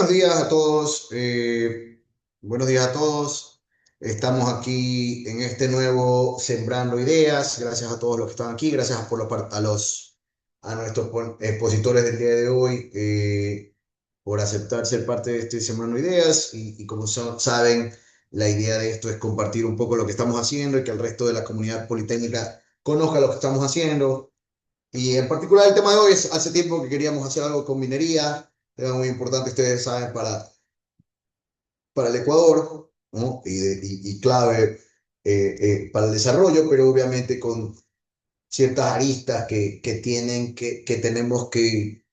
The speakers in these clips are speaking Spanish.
Buenos días a todos. Buenos días a todos. Estamos aquí en este nuevo Sembrando Ideas. Gracias a todos los que están aquí. Gracias por a nuestros expositores del día de hoy por aceptar ser parte de este Sembrando Ideas. Y como saben, la idea de esto es compartir un poco lo que estamos haciendo y que el resto de la comunidad politécnica conozca lo que estamos haciendo. Y en particular el tema de hoy es, hace tiempo que queríamos hacer algo con minería, tema muy importante, ustedes saben, para el Ecuador, ¿no? Y clave para el desarrollo, pero obviamente con ciertas aristas que tenemos que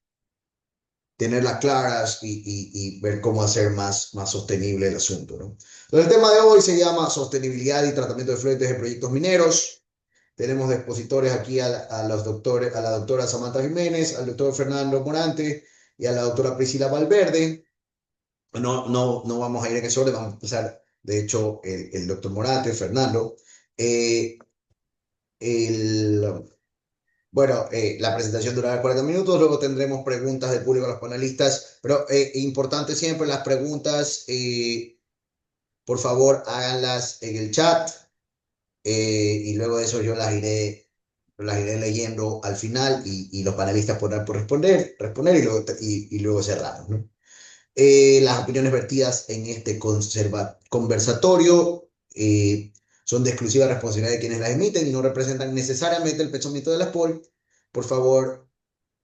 tenerlas claras y ver cómo hacer más sostenible el asunto, ¿no? Entonces, el tema de hoy se llama Sostenibilidad y Tratamiento de Fluentes de Proyectos Mineros. Tenemos de expositores aquí a los doctores, a la doctora Samantha Jiménez, al doctor Fernando Morante y a la doctora Priscila Valverde. No vamos a ir en ese orden, vamos a empezar, de hecho, el doctor Morante, Fernando. Eh, el, la presentación durará 40 minutos, luego tendremos preguntas del público a los panelistas, pero importante siempre las preguntas, por favor, háganlas en el chat y luego de eso yo las iré leyendo al final y los panelistas podrán por responder y luego cerramos, ¿no? Las opiniones vertidas en este conversatorio son de exclusiva responsabilidad de quienes las emiten y no representan necesariamente el pensamiento de la SPOL. Por favor,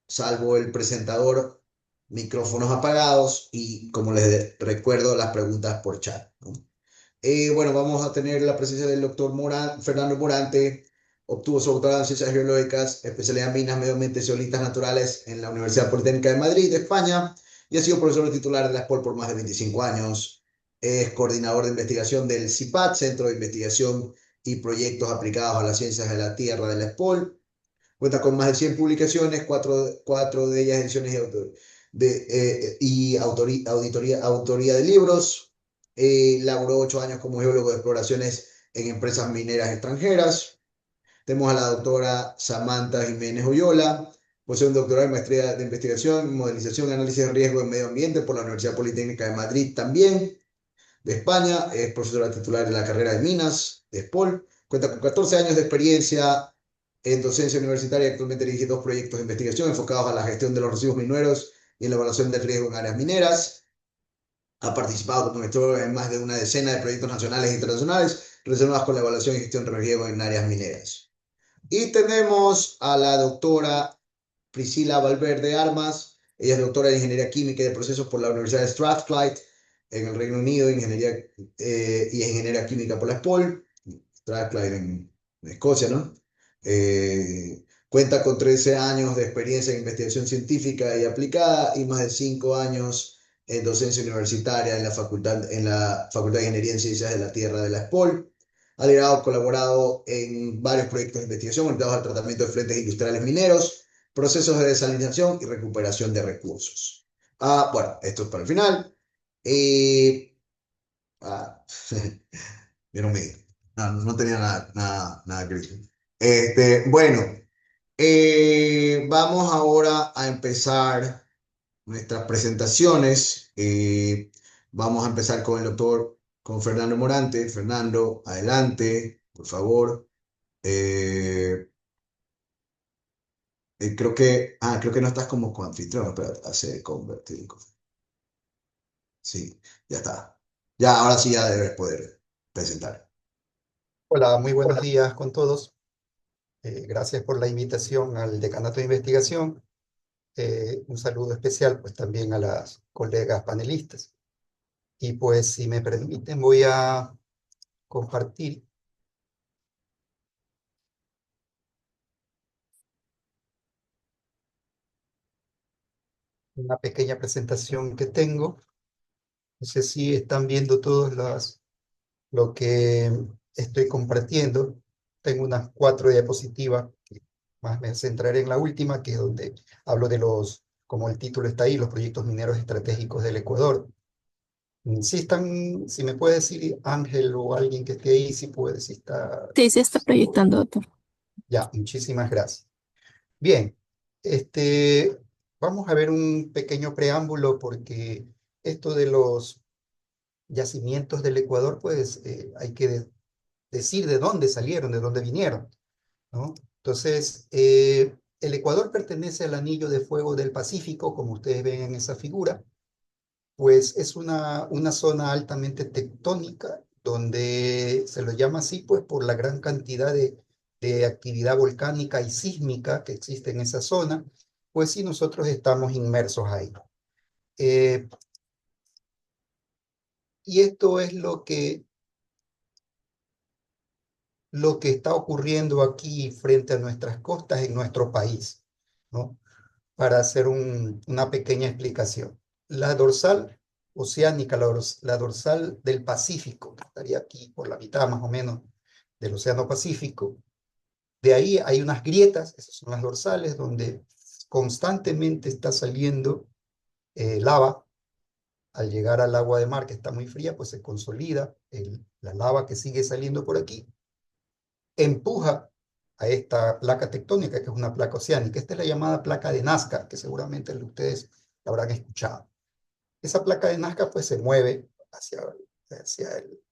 salvo el presentador, micrófonos apagados y, como les recuerdo, las preguntas por chat, ¿no? Bueno, vamos a tener la presencia del doctor Fernando Morante. Obtuvo su doctorado en Ciencias Geológicas, especialidad en Minas, Medio Ambiente y Geolitas Naturales en la Universidad Politécnica de Madrid, España, y ha sido profesor titular de la SPOL por más de 25 años. Es coordinador de investigación del CIPAT, Centro de Investigación y Proyectos Aplicados a las Ciencias de la Tierra de la SPOL. Cuenta con más de 100 publicaciones, cuatro de ellas ediciones y autoría de libros. Laboró 8 años como geólogo de exploraciones en empresas mineras extranjeras. Tenemos a la doctora Samantha Jiménez Oyola, posee un doctorado en maestría de investigación, modelización y análisis de riesgo en medio ambiente por la Universidad Politécnica de Madrid también, de España. Es profesora titular de la carrera de Minas, de SPOL. Cuenta con 14 años de experiencia en docencia universitaria y actualmente dirige 2 proyectos de investigación enfocados a la gestión de los residuos mineros y en la evaluación del riesgo en áreas mineras. Ha participado como gestor en más de una decena de proyectos nacionales e internacionales relacionados con la evaluación y gestión de riesgo en áreas mineras. Y tenemos a la doctora Priscila Valverde Armas. Ella es doctora de Ingeniería Química y de Procesos por la Universidad de Strathclyde en el Reino Unido, y Ingeniería Química por la SPOL, Strathclyde en Escocia, ¿no? Cuenta con 13 años de experiencia en investigación científica y aplicada y más de 5 años en docencia universitaria en la Facultad de Ingeniería en Ciencias de la Tierra de la SPOL. Ha liderado, colaborado en varios proyectos de investigación orientados al tratamiento de frentes industriales mineros, procesos de desalinización y recuperación de recursos. Bueno, esto es para el final. Eh, ah, Vieron medio. No tenía nada que decir. Bueno, vamos ahora a empezar nuestras presentaciones. Vamos a empezar con el doctor, con Fernando Morante. Fernando, adelante, por favor. Eh, creo que no estás como coanfitrión. Espera, hace convertir. Sí, ya está. Ya, ahora sí ya debes poder presentar. Hola, muy buenos días con todos. Gracias por la invitación al Decanato de Investigación. Un saludo especial pues también a las colegas panelistas. Y pues si me permiten voy a compartir una pequeña presentación que tengo. No sé si están viendo todos lo que estoy compartiendo. Tengo unas 4 diapositivas, que más me centraré en la última, que es donde hablo de como el título está ahí, los proyectos mineros estratégicos del Ecuador. Si me puede decir Ángel o alguien que esté ahí, si puede, si está. Sí, se está proyectando, doctor. Ya, muchísimas gracias. Bien, vamos a ver un pequeño preámbulo porque esto de los yacimientos del Ecuador, pues hay que decir de dónde salieron, de dónde vinieron, ¿no? Entonces, el Ecuador pertenece al anillo de fuego del Pacífico, como ustedes ven en esa figura, pues es una zona altamente tectónica, donde se lo llama así, pues por la gran cantidad de actividad volcánica y sísmica que existe en esa zona, pues sí, nosotros estamos inmersos ahí. Eh, y esto es lo que está ocurriendo aquí frente a nuestras costas en nuestro país, ¿no? Para hacer una pequeña explicación. La dorsal oceánica, la dorsal del Pacífico, que estaría aquí por la mitad más o menos del Océano Pacífico, de ahí hay unas grietas, esas son las dorsales, donde constantemente está saliendo lava. Al llegar al agua de mar, que está muy fría, pues se consolida la lava que sigue saliendo por aquí, empuja a esta placa tectónica, que es una placa oceánica. Esta es la llamada placa de Nazca, que seguramente ustedes la habrán escuchado. Esa placa de Nazca pues se mueve hacia el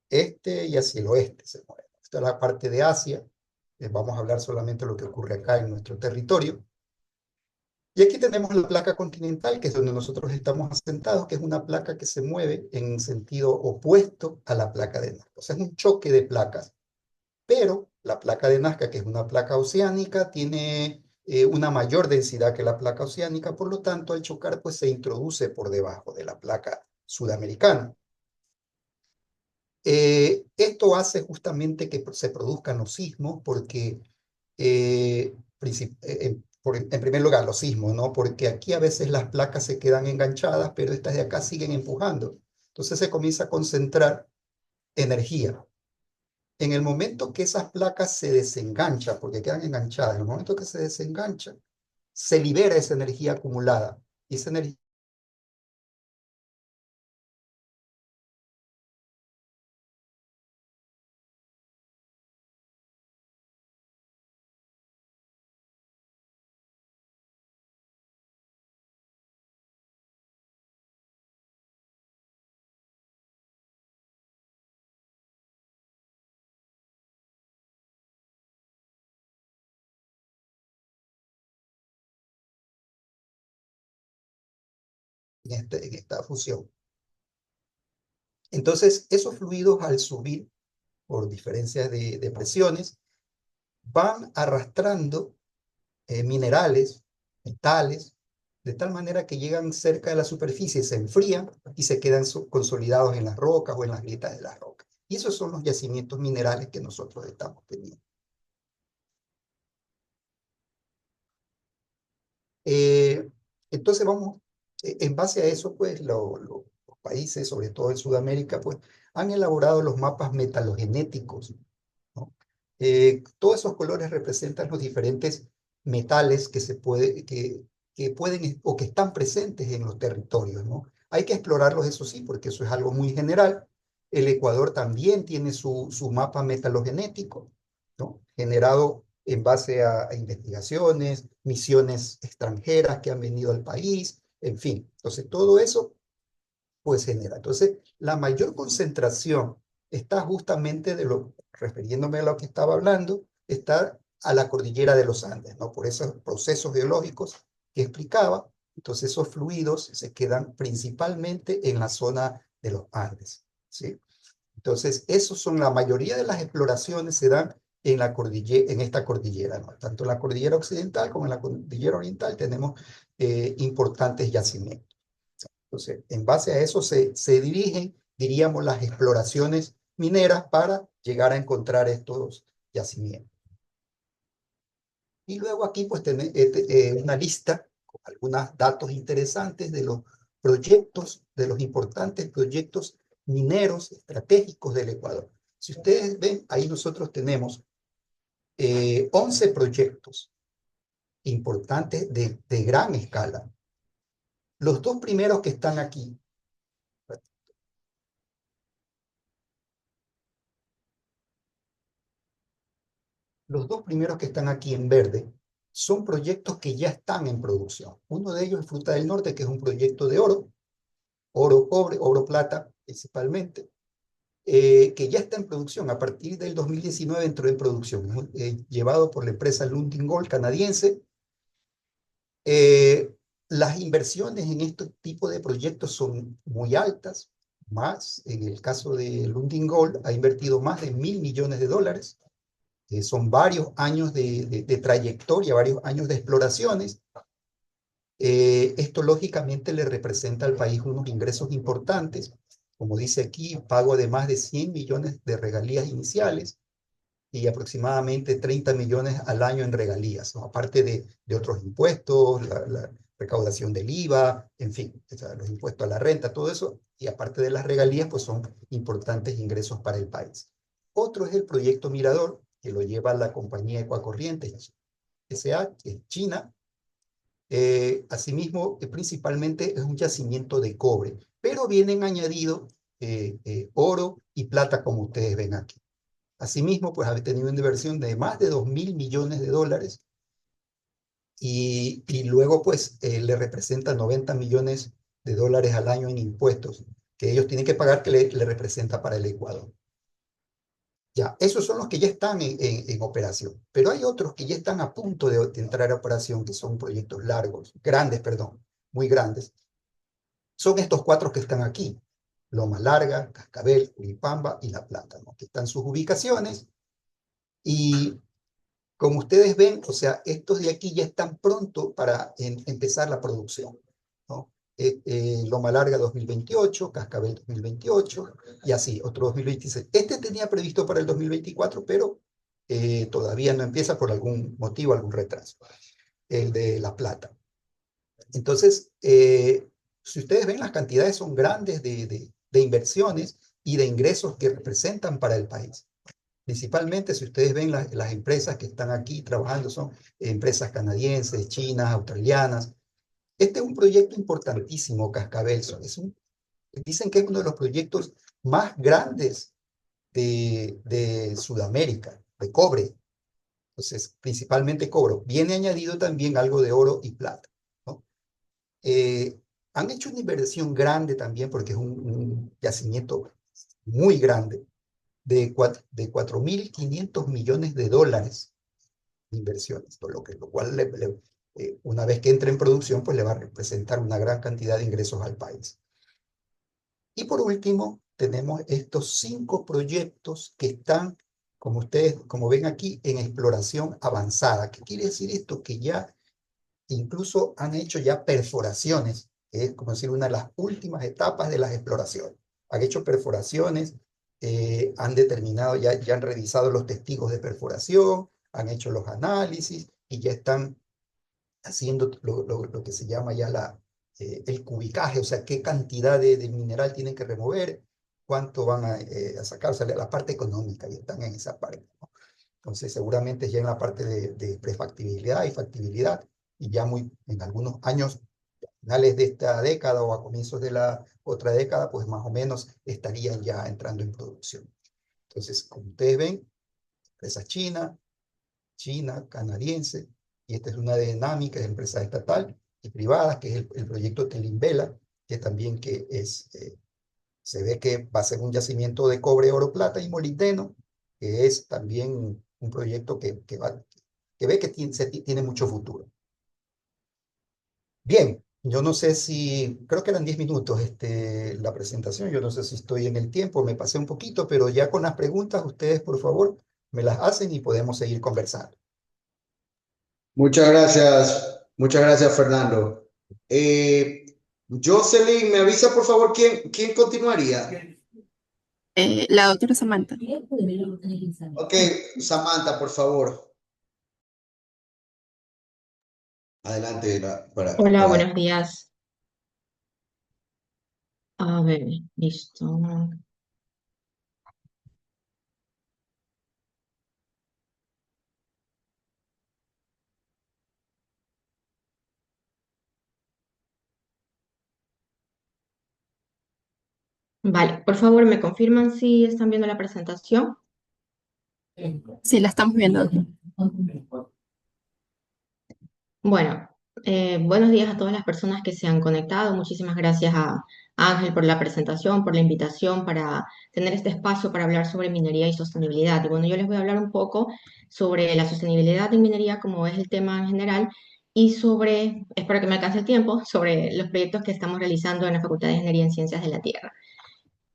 este y hacia el oeste se mueve. Esta es la parte de Asia. Vamos a hablar solamente de lo que ocurre acá en nuestro territorio. Y aquí tenemos la placa continental, que es donde nosotros estamos asentados, que es una placa que se mueve en sentido opuesto a la placa de Nazca. O sea, es un choque de placas. Pero la placa de Nazca, que es una placa oceánica, tiene una mayor densidad que la placa oceánica, por lo tanto, al chocar, pues se introduce por debajo de la placa sudamericana. Esto hace justamente que se produzcan los sismos, porque, en primer lugar, los sismos, ¿no? Porque aquí a veces las placas se quedan enganchadas, pero estas de acá siguen empujando. Entonces se comienza a concentrar energía. En el momento que esas placas se desenganchan, porque quedan enganchadas, en el momento que se desenganchan, se libera esa energía acumulada. Y esa energía en esta fusión. Entonces, esos fluidos al subir por diferencias de presiones van arrastrando minerales, metales, de tal manera que llegan cerca de la superficie, se enfrían y se quedan consolidados en las rocas o en las grietas de las rocas. Y esos son los yacimientos minerales que nosotros estamos teniendo. Eh, entonces vamos, en base a eso, pues los países, sobre todo en Sudamérica, pues han elaborado los mapas metalogenéticos, ¿no? Todos esos colores representan los diferentes metales que pueden o que están presentes en los territorios, ¿no? Hay que explorarlos, eso sí, porque eso es algo muy general. El Ecuador también tiene su mapa metalogenético, ¿no? Generado en base a investigaciones, misiones extranjeras que han venido al país, en fin. Entonces, todo eso pues genera. Entonces, la mayor concentración está justamente refiriéndome a lo que estaba hablando, está a la cordillera de los Andes, ¿no? Por esos procesos geológicos que explicaba. Entonces, esos fluidos se quedan principalmente en la zona de los Andes, ¿sí? Entonces, esos son la mayoría de las exploraciones se dan en esta cordillera, ¿no? Tanto en la cordillera occidental como en la cordillera oriental tenemos importantes yacimientos. Entonces, en base a eso se dirigen, diríamos, las exploraciones mineras para llegar a encontrar estos yacimientos. Y luego aquí pues tenemos una lista con algunos datos interesantes de los proyectos, de los importantes proyectos mineros estratégicos del Ecuador. Si ustedes ven, ahí nosotros tenemos 11 proyectos importantes de gran escala. Los dos primeros que están aquí, los dos primeros que están aquí en verde son proyectos que ya están en producción. Uno de ellos es Fruta del Norte, que es un proyecto de oro, oro, cobre, oro, plata principalmente, que ya está en producción. A partir del 2019 entró en producción, llevado por la empresa Lundin Gold canadiense. Las inversiones en este tipo de proyectos son muy altas, más en el caso de Lundin Gold ha invertido más de $1.000 millones. Son varios años de trayectoria, varios años de exploraciones. Esto lógicamente le representa al país unos ingresos importantes, como dice aquí, pago de más de 100 millones de regalías iniciales y aproximadamente 30 millones al año en regalías, ¿no? Aparte de otros impuestos, la recaudación del IVA, en fin, o sea, los impuestos a la renta, todo eso, y aparte de las regalías, pues son importantes ingresos para el país. Otro es el proyecto Mirador, que lo lleva la compañía Ecuacorrientes S.A., que es China. Asimismo, principalmente es un yacimiento de cobre, pero vienen añadidos oro y plata, como ustedes ven aquí. Asimismo, pues ha tenido una inversión de más de $2.000 millones y luego pues le representa $90 millones al año en impuestos que ellos tienen que pagar, que le representa para el Ecuador. Ya, esos son los que ya están en operación, pero hay otros que ya están a punto de entrar a operación, que son proyectos largos, grandes, perdón, muy grandes. Son estos cuatro que están aquí: Loma Larga, Cascabel, Uripamba y La Plata, ¿no? Que están sus ubicaciones. Y como ustedes ven, o sea, estos de aquí ya están pronto para empezar la producción, ¿no? Loma Larga 2028, Cascabel 2028 y así, otro 2026. Este tenía previsto para el 2024, pero todavía no empieza por algún motivo, algún retraso, el de La Plata. Entonces, si ustedes ven, las cantidades son grandes de inversiones y de ingresos que representan para el país. Principalmente, si ustedes ven las empresas que están aquí trabajando, son empresas canadienses, chinas, australianas. Este es un proyecto importantísimo, Cascabel. Dicen que es uno de los proyectos más grandes de Sudamérica, de cobre. Entonces, principalmente cobre. Viene añadido también algo de oro y plata, ¿no? Han hecho una inversión grande también, porque es un yacimiento muy grande, de 4.500 millones de dólares de inversiones, lo cual una vez que entre en producción, pues le va a representar una gran cantidad de ingresos al país. Y por último, tenemos estos 5 proyectos que están, como ustedes, como ven aquí, en exploración avanzada. ¿Qué quiere decir esto? Que ya incluso han hecho ya perforaciones, que es como decir una de las últimas etapas de las exploraciones. Han hecho perforaciones, han determinado, ya han revisado los testigos de perforación, han hecho los análisis y ya están haciendo lo que se llama ya el cubicaje, o sea, qué cantidad de mineral tienen que remover, cuánto van a sacar, o sea, la parte económica, y están en esa parte, ¿no? Entonces, seguramente ya en la parte de prefactibilidad y factibilidad, y ya en algunos años, finales de esta década o a comienzos de la otra década, pues más o menos estarían ya entrando en producción. Entonces, como ustedes ven, empresa china, canadiense, y esta es una dinámica de empresas estatal y privadas, que es el proyecto Telimbela, que también se ve que va a ser un yacimiento de cobre, oro, plata y molibdeno, que es también un proyecto que ve que tiene mucho futuro. Bien, yo no sé si, creo que eran 10 minutos la presentación, yo no sé si estoy en el tiempo, me pasé un poquito, pero ya con las preguntas, ustedes por favor me las hacen y podemos seguir conversando. Muchas gracias, Fernando. Eh, Jocelyn, ¿me avisa por favor quién continuaría? La doctora Samantha. Ok, Samantha, por favor. Adelante Hola, buenos días. A ver, listo. Vale, por favor, ¿me confirman si están viendo la presentación? Sí, la estamos viendo. Bueno, buenos días a todas las personas que se han conectado. Muchísimas gracias a Ángel, por la presentación, por la invitación para tener este espacio para hablar sobre minería y sostenibilidad. Y bueno, yo les voy a hablar un poco sobre la sostenibilidad en minería, como es el tema en general, y sobre, espero que me alcance el tiempo, sobre los proyectos que estamos realizando en la Facultad de Ingeniería en Ciencias de la Tierra.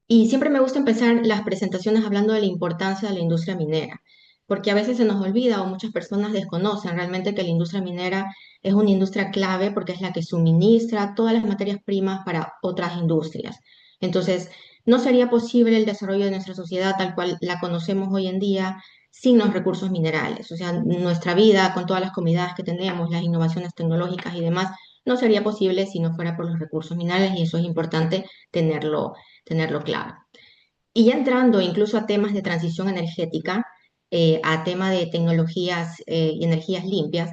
Y siempre me gusta empezar las presentaciones hablando de la importancia de la industria minera, porque a veces se nos olvida o muchas personas desconocen realmente que la industria minera es una industria clave porque es la que suministra todas las materias primas para otras industrias. Entonces, no sería posible el desarrollo de nuestra sociedad tal cual la conocemos hoy en día sin los recursos minerales. O sea, nuestra vida con todas las comunidades que tenemos, las innovaciones tecnológicas y demás, no sería posible si no fuera por los recursos minerales y eso es importante tenerlo claro. Y ya entrando incluso a temas de transición energética, a tema de tecnologías y energías limpias,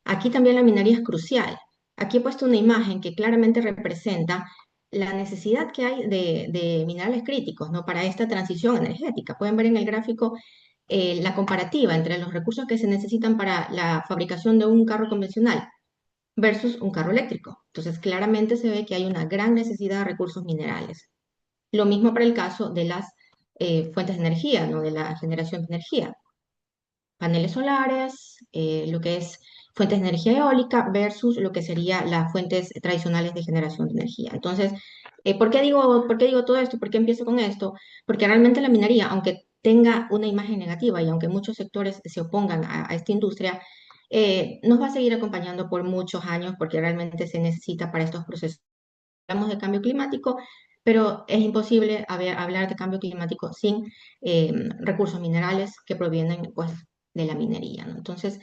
aquí también la minería es crucial. Aquí he puesto una imagen que claramente representa la necesidad que hay de minerales críticos, ¿no? Para esta transición energética. Pueden ver en el gráfico la comparativa entre los recursos que se necesitan para la fabricación de un carro convencional versus un carro eléctrico. Entonces, claramente se ve que hay una gran necesidad de recursos minerales. Lo mismo para el caso de las fuentes de energía, ¿no? De la generación de energía. Paneles solares, lo que es fuentes de energía eólica versus lo que serían las fuentes tradicionales de generación de energía. Entonces, por qué digo todo esto? ¿Por qué empiezo con esto? Porque realmente la minería, aunque tenga una imagen negativa y aunque muchos sectores se opongan a esta industria, nos va a seguir acompañando por muchos años porque realmente se necesita para estos procesos. Hablamos de cambio climático, pero es imposible hablar de cambio climático sin recursos minerales que provienen pues, de la minería, ¿no? Entonces,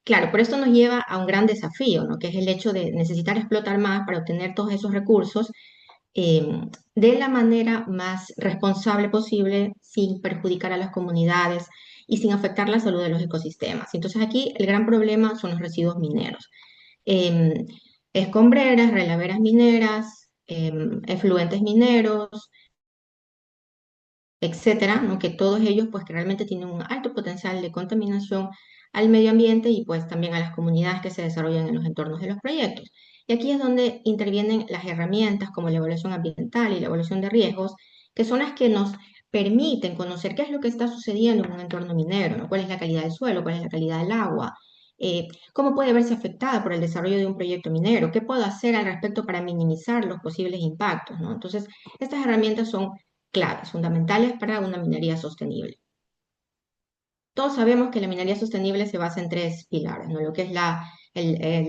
claro, pero esto nos lleva a un gran desafío, ¿no? Que es el hecho de necesitar explotar más para obtener todos esos recursos eh, de la manera más responsable posible, sin perjudicar a las comunidades y sin afectar la salud de los ecosistemas. Entonces, aquí el gran problema son los residuos mineros. Em, Escombreras, relaveras mineras, efluentes mineros, etcétera, ¿no? Que todos ellos pues que realmente tienen un alto potencial de contaminación al medio ambiente y pues también a las comunidades que se desarrollan en los entornos de los proyectos. Y aquí es donde intervienen las herramientas como la evaluación ambiental y la evaluación de riesgos, que son las que nos permiten conocer qué es lo que está sucediendo en un entorno minero, ¿no? Cuál es la calidad del suelo, cuál es la calidad del agua, cómo puede verse afectada por el desarrollo de un proyecto minero, qué puedo hacer al respecto para minimizar los posibles impactos, ¿no? Entonces, estas herramientas son claves, fundamentales para una minería sostenible. Todos sabemos que la minería sostenible se basa en tres pilares, ¿no? Lo que es la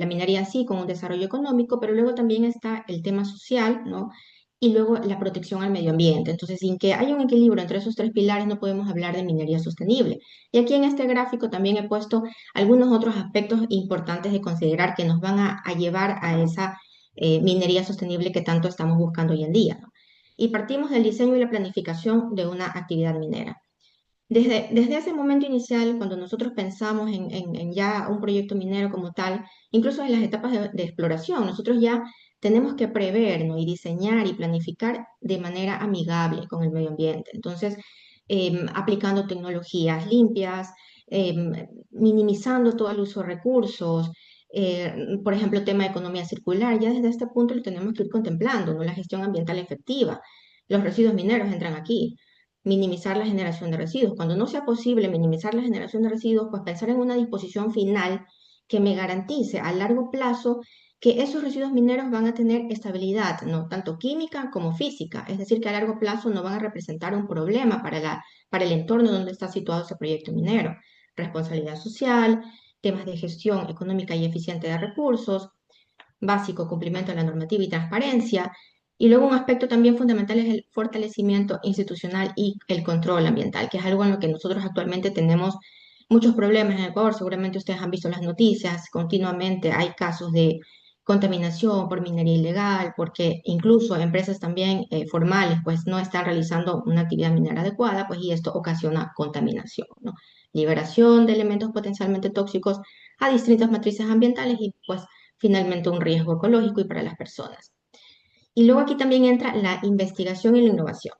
minería en sí con un desarrollo económico, pero luego también está el tema social, ¿no? Y luego la protección al medio ambiente. Entonces, sin que haya un equilibrio entre esos tres pilares, no podemos hablar de minería sostenible. Y aquí en este gráfico también he puesto algunos otros aspectos importantes de considerar que nos van a llevar a esa minería sostenible que tanto estamos buscando hoy en día, ¿no? Y partimos del diseño y la planificación de una actividad minera. Desde ese momento inicial, cuando nosotros pensamos en ya un proyecto minero como tal, incluso en las etapas de exploración, nosotros ya tenemos que prever, ¿no? Y diseñar y planificar de manera amigable con el medio ambiente. Entonces, aplicando tecnologías limpias, minimizando todo el uso de recursos, por ejemplo, tema de economía circular, ya desde este punto lo tenemos que ir contemplando, ¿no? La gestión ambiental efectiva. Los residuos mineros entran aquí, minimizar la generación de residuos. Cuando no sea posible minimizar la generación de residuos, pues pensar en una disposición final que me garantice a largo plazo que esos residuos mineros van a tener estabilidad, ¿no? Tanto química como física. Es decir, que a largo plazo no van a representar un problema para el entorno donde está situado ese proyecto minero. Responsabilidad social, temas de gestión económica y eficiente de recursos, básico cumplimiento de la normativa y transparencia. Y luego un aspecto también fundamental es el fortalecimiento institucional y el control ambiental, que es algo en lo que nosotros actualmente tenemos muchos problemas en Ecuador. Seguramente ustedes han visto las noticias, continuamente hay casos de contaminación por minería ilegal, porque incluso empresas también formales pues no están realizando una actividad minera adecuada, pues y esto ocasiona contaminación, ¿no? Liberación de elementos potencialmente tóxicos a distintas matrices ambientales y pues finalmente un riesgo ecológico y para las personas. Y luego aquí también entra la investigación y la innovación.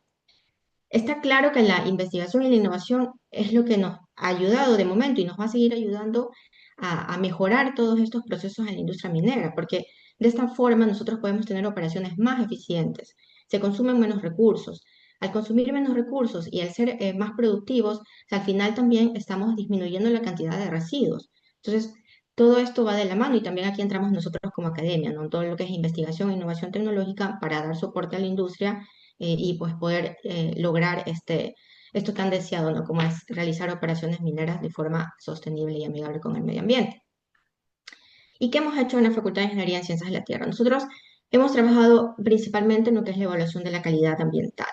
Está claro que la investigación y la innovación es lo que nos ha ayudado de momento y nos va a seguir ayudando a mejorar todos estos procesos en la industria minera, porque de esta forma nosotros podemos tener operaciones más eficientes, se consumen menos recursos. Al consumir menos recursos y al ser más productivos, al final también estamos disminuyendo la cantidad de residuos. Entonces, todo esto va de la mano y también aquí entramos nosotros como academia, ¿no? Todo lo que es investigación e innovación tecnológica para dar soporte a la industria y pues poder lograr esto tan deseado, ¿no? Como es realizar operaciones mineras de forma sostenible y amigable con el medio ambiente. ¿Y qué hemos hecho en la Facultad de Ingeniería en Ciencias de la Tierra? Nosotros hemos trabajado principalmente en lo que es la evaluación de la calidad ambiental.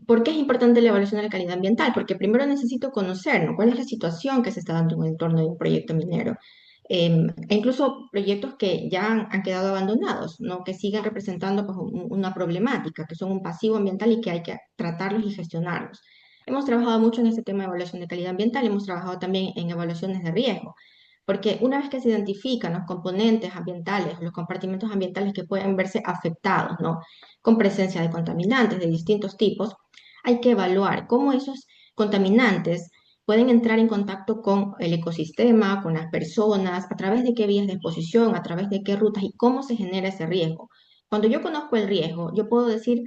¿Por qué es importante la evaluación de la calidad ambiental? Porque primero necesito conocer, ¿no? Cuál es la situación que se está dando en el entorno de un proyecto minero. E incluso proyectos que ya han quedado abandonados, ¿no? Que siguen representando pues, una problemática, que son un pasivo ambiental y que hay que tratarlos y gestionarlos. Hemos trabajado mucho en este tema de evaluación de calidad ambiental, hemos trabajado también en evaluaciones de riesgo, porque una vez que se identifican los componentes ambientales, los compartimentos ambientales que pueden verse afectados, ¿no? Con presencia de contaminantes de distintos tipos, hay que evaluar cómo esos contaminantes pueden entrar en contacto con el ecosistema, con las personas, a través de qué vías de exposición, a través de qué rutas y cómo se genera ese riesgo. Cuando yo conozco el riesgo, yo puedo decir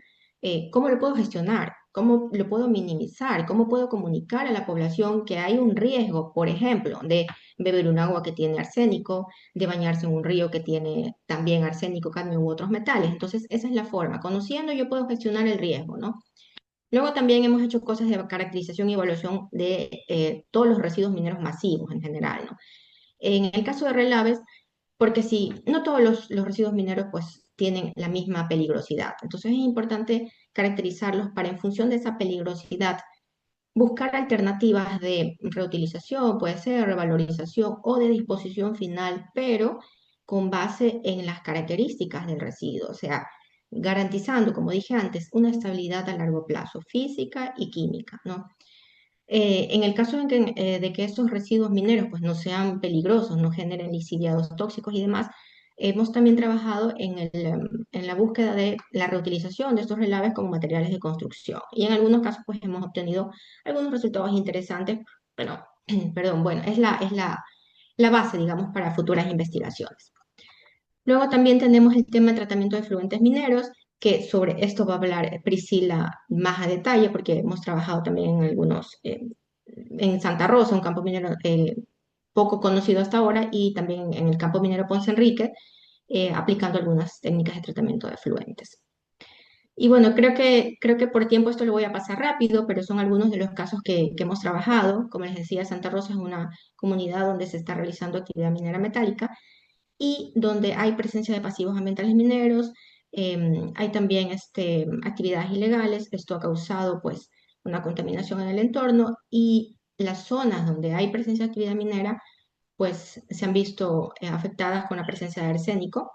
cómo lo puedo gestionar, cómo lo puedo minimizar, cómo puedo comunicar a la población que hay un riesgo, por ejemplo, de beber un agua que tiene arsénico, de bañarse en un río que tiene también arsénico, cadmio u otros metales. Entonces, esa es la forma. Conociendo, yo puedo gestionar el riesgo, ¿no? Luego también hemos hecho cosas de caracterización y evaluación de todos los residuos mineros masivos en general, ¿no? En el caso de relaves, porque si no todos los residuos mineros pues tienen la misma peligrosidad. Entonces es importante caracterizarlos para en función de esa peligrosidad buscar alternativas de reutilización, puede ser revalorización o de disposición final, pero con base en las características del residuo, o sea, garantizando, como dije antes, una estabilidad a largo plazo, física y química, ¿no? En el caso de que estos residuos mineros pues, no sean peligrosos, no generen lixiviados tóxicos y demás, hemos también trabajado en la búsqueda de la reutilización de estos relaves como materiales de construcción. Y en algunos casos pues, hemos obtenido algunos resultados interesantes, pero, perdón, bueno, la base, digamos, para futuras investigaciones. Luego también tenemos el tema de tratamiento de fluentes mineros, que sobre esto va a hablar Priscila más a detalle, porque hemos trabajado también en algunos, en Santa Rosa, un campo minero poco conocido hasta ahora, y también en el campo minero Ponce Enrique, aplicando algunas técnicas de tratamiento de fluentes. Y bueno, creo que por tiempo esto lo voy a pasar rápido, pero son algunos de los casos que hemos trabajado. Como les decía, Santa Rosa es una comunidad donde se está realizando actividad minera metálica y donde hay presencia de pasivos ambientales mineros, hay también actividades ilegales, esto ha causado pues una contaminación en el entorno y las zonas donde hay presencia de actividad minera pues se han visto afectadas con la presencia de arsénico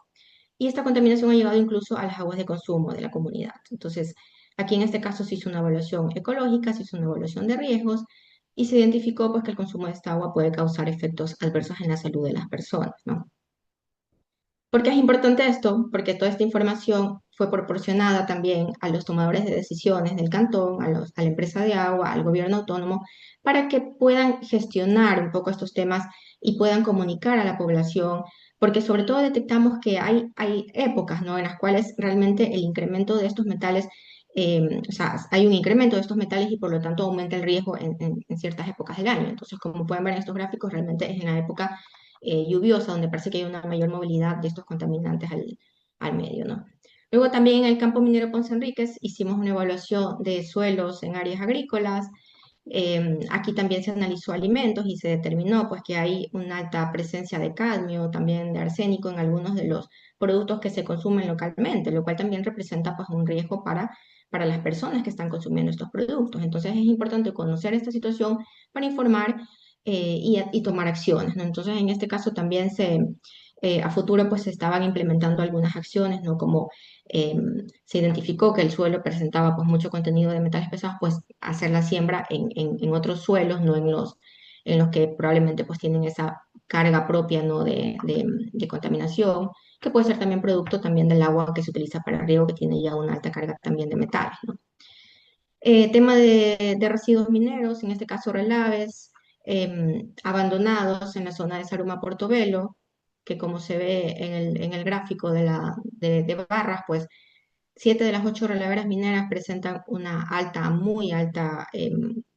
y esta contaminación ha llegado incluso a las aguas de consumo de la comunidad. Entonces, aquí en este caso se hizo una evaluación ecológica, se hizo una evaluación de riesgos y se identificó pues que el consumo de esta agua puede causar efectos adversos en la salud de las personas, ¿no? ¿Por qué es importante esto? Porque toda esta información fue proporcionada también a los tomadores de decisiones del cantón, a la empresa de agua, al gobierno autónomo, para que puedan gestionar un poco estos temas y puedan comunicar a la población, porque sobre todo detectamos que hay épocas, ¿no? En las cuales realmente el incremento de estos metales, o sea, hay un incremento de estos metales y por lo tanto aumenta el riesgo en ciertas épocas del año. Entonces, como pueden ver en estos gráficos, realmente es en la época lluviosa, donde parece que hay una mayor movilidad de estos contaminantes al medio, ¿no? Luego también en el campo minero Ponce Enríquez hicimos una evaluación de suelos en áreas agrícolas. Aquí también se analizó alimentos y se determinó pues, que hay una alta presencia de cadmio, también de arsénico en algunos de los productos que se consumen localmente, lo cual también representa pues, un riesgo para las personas que están consumiendo estos productos. Entonces es importante conocer esta situación para informar y tomar acciones, ¿no? Entonces, en este caso también a futuro pues se estaban implementando algunas acciones, ¿no? Como se identificó que el suelo presentaba pues mucho contenido de metales pesados, pues hacer la siembra en otros suelos, no en los que probablemente pues tienen esa carga propia, ¿no? De contaminación, que puede ser también producto también del agua que se utiliza para el riego, que tiene ya una alta carga también de metales, ¿no? Tema de residuos mineros, en este caso relaves, abandonados en la zona de Saruma Portobelo, que como se ve en el gráfico de barras, pues 7 de las 8 releveras mineras presentan una alta, muy alta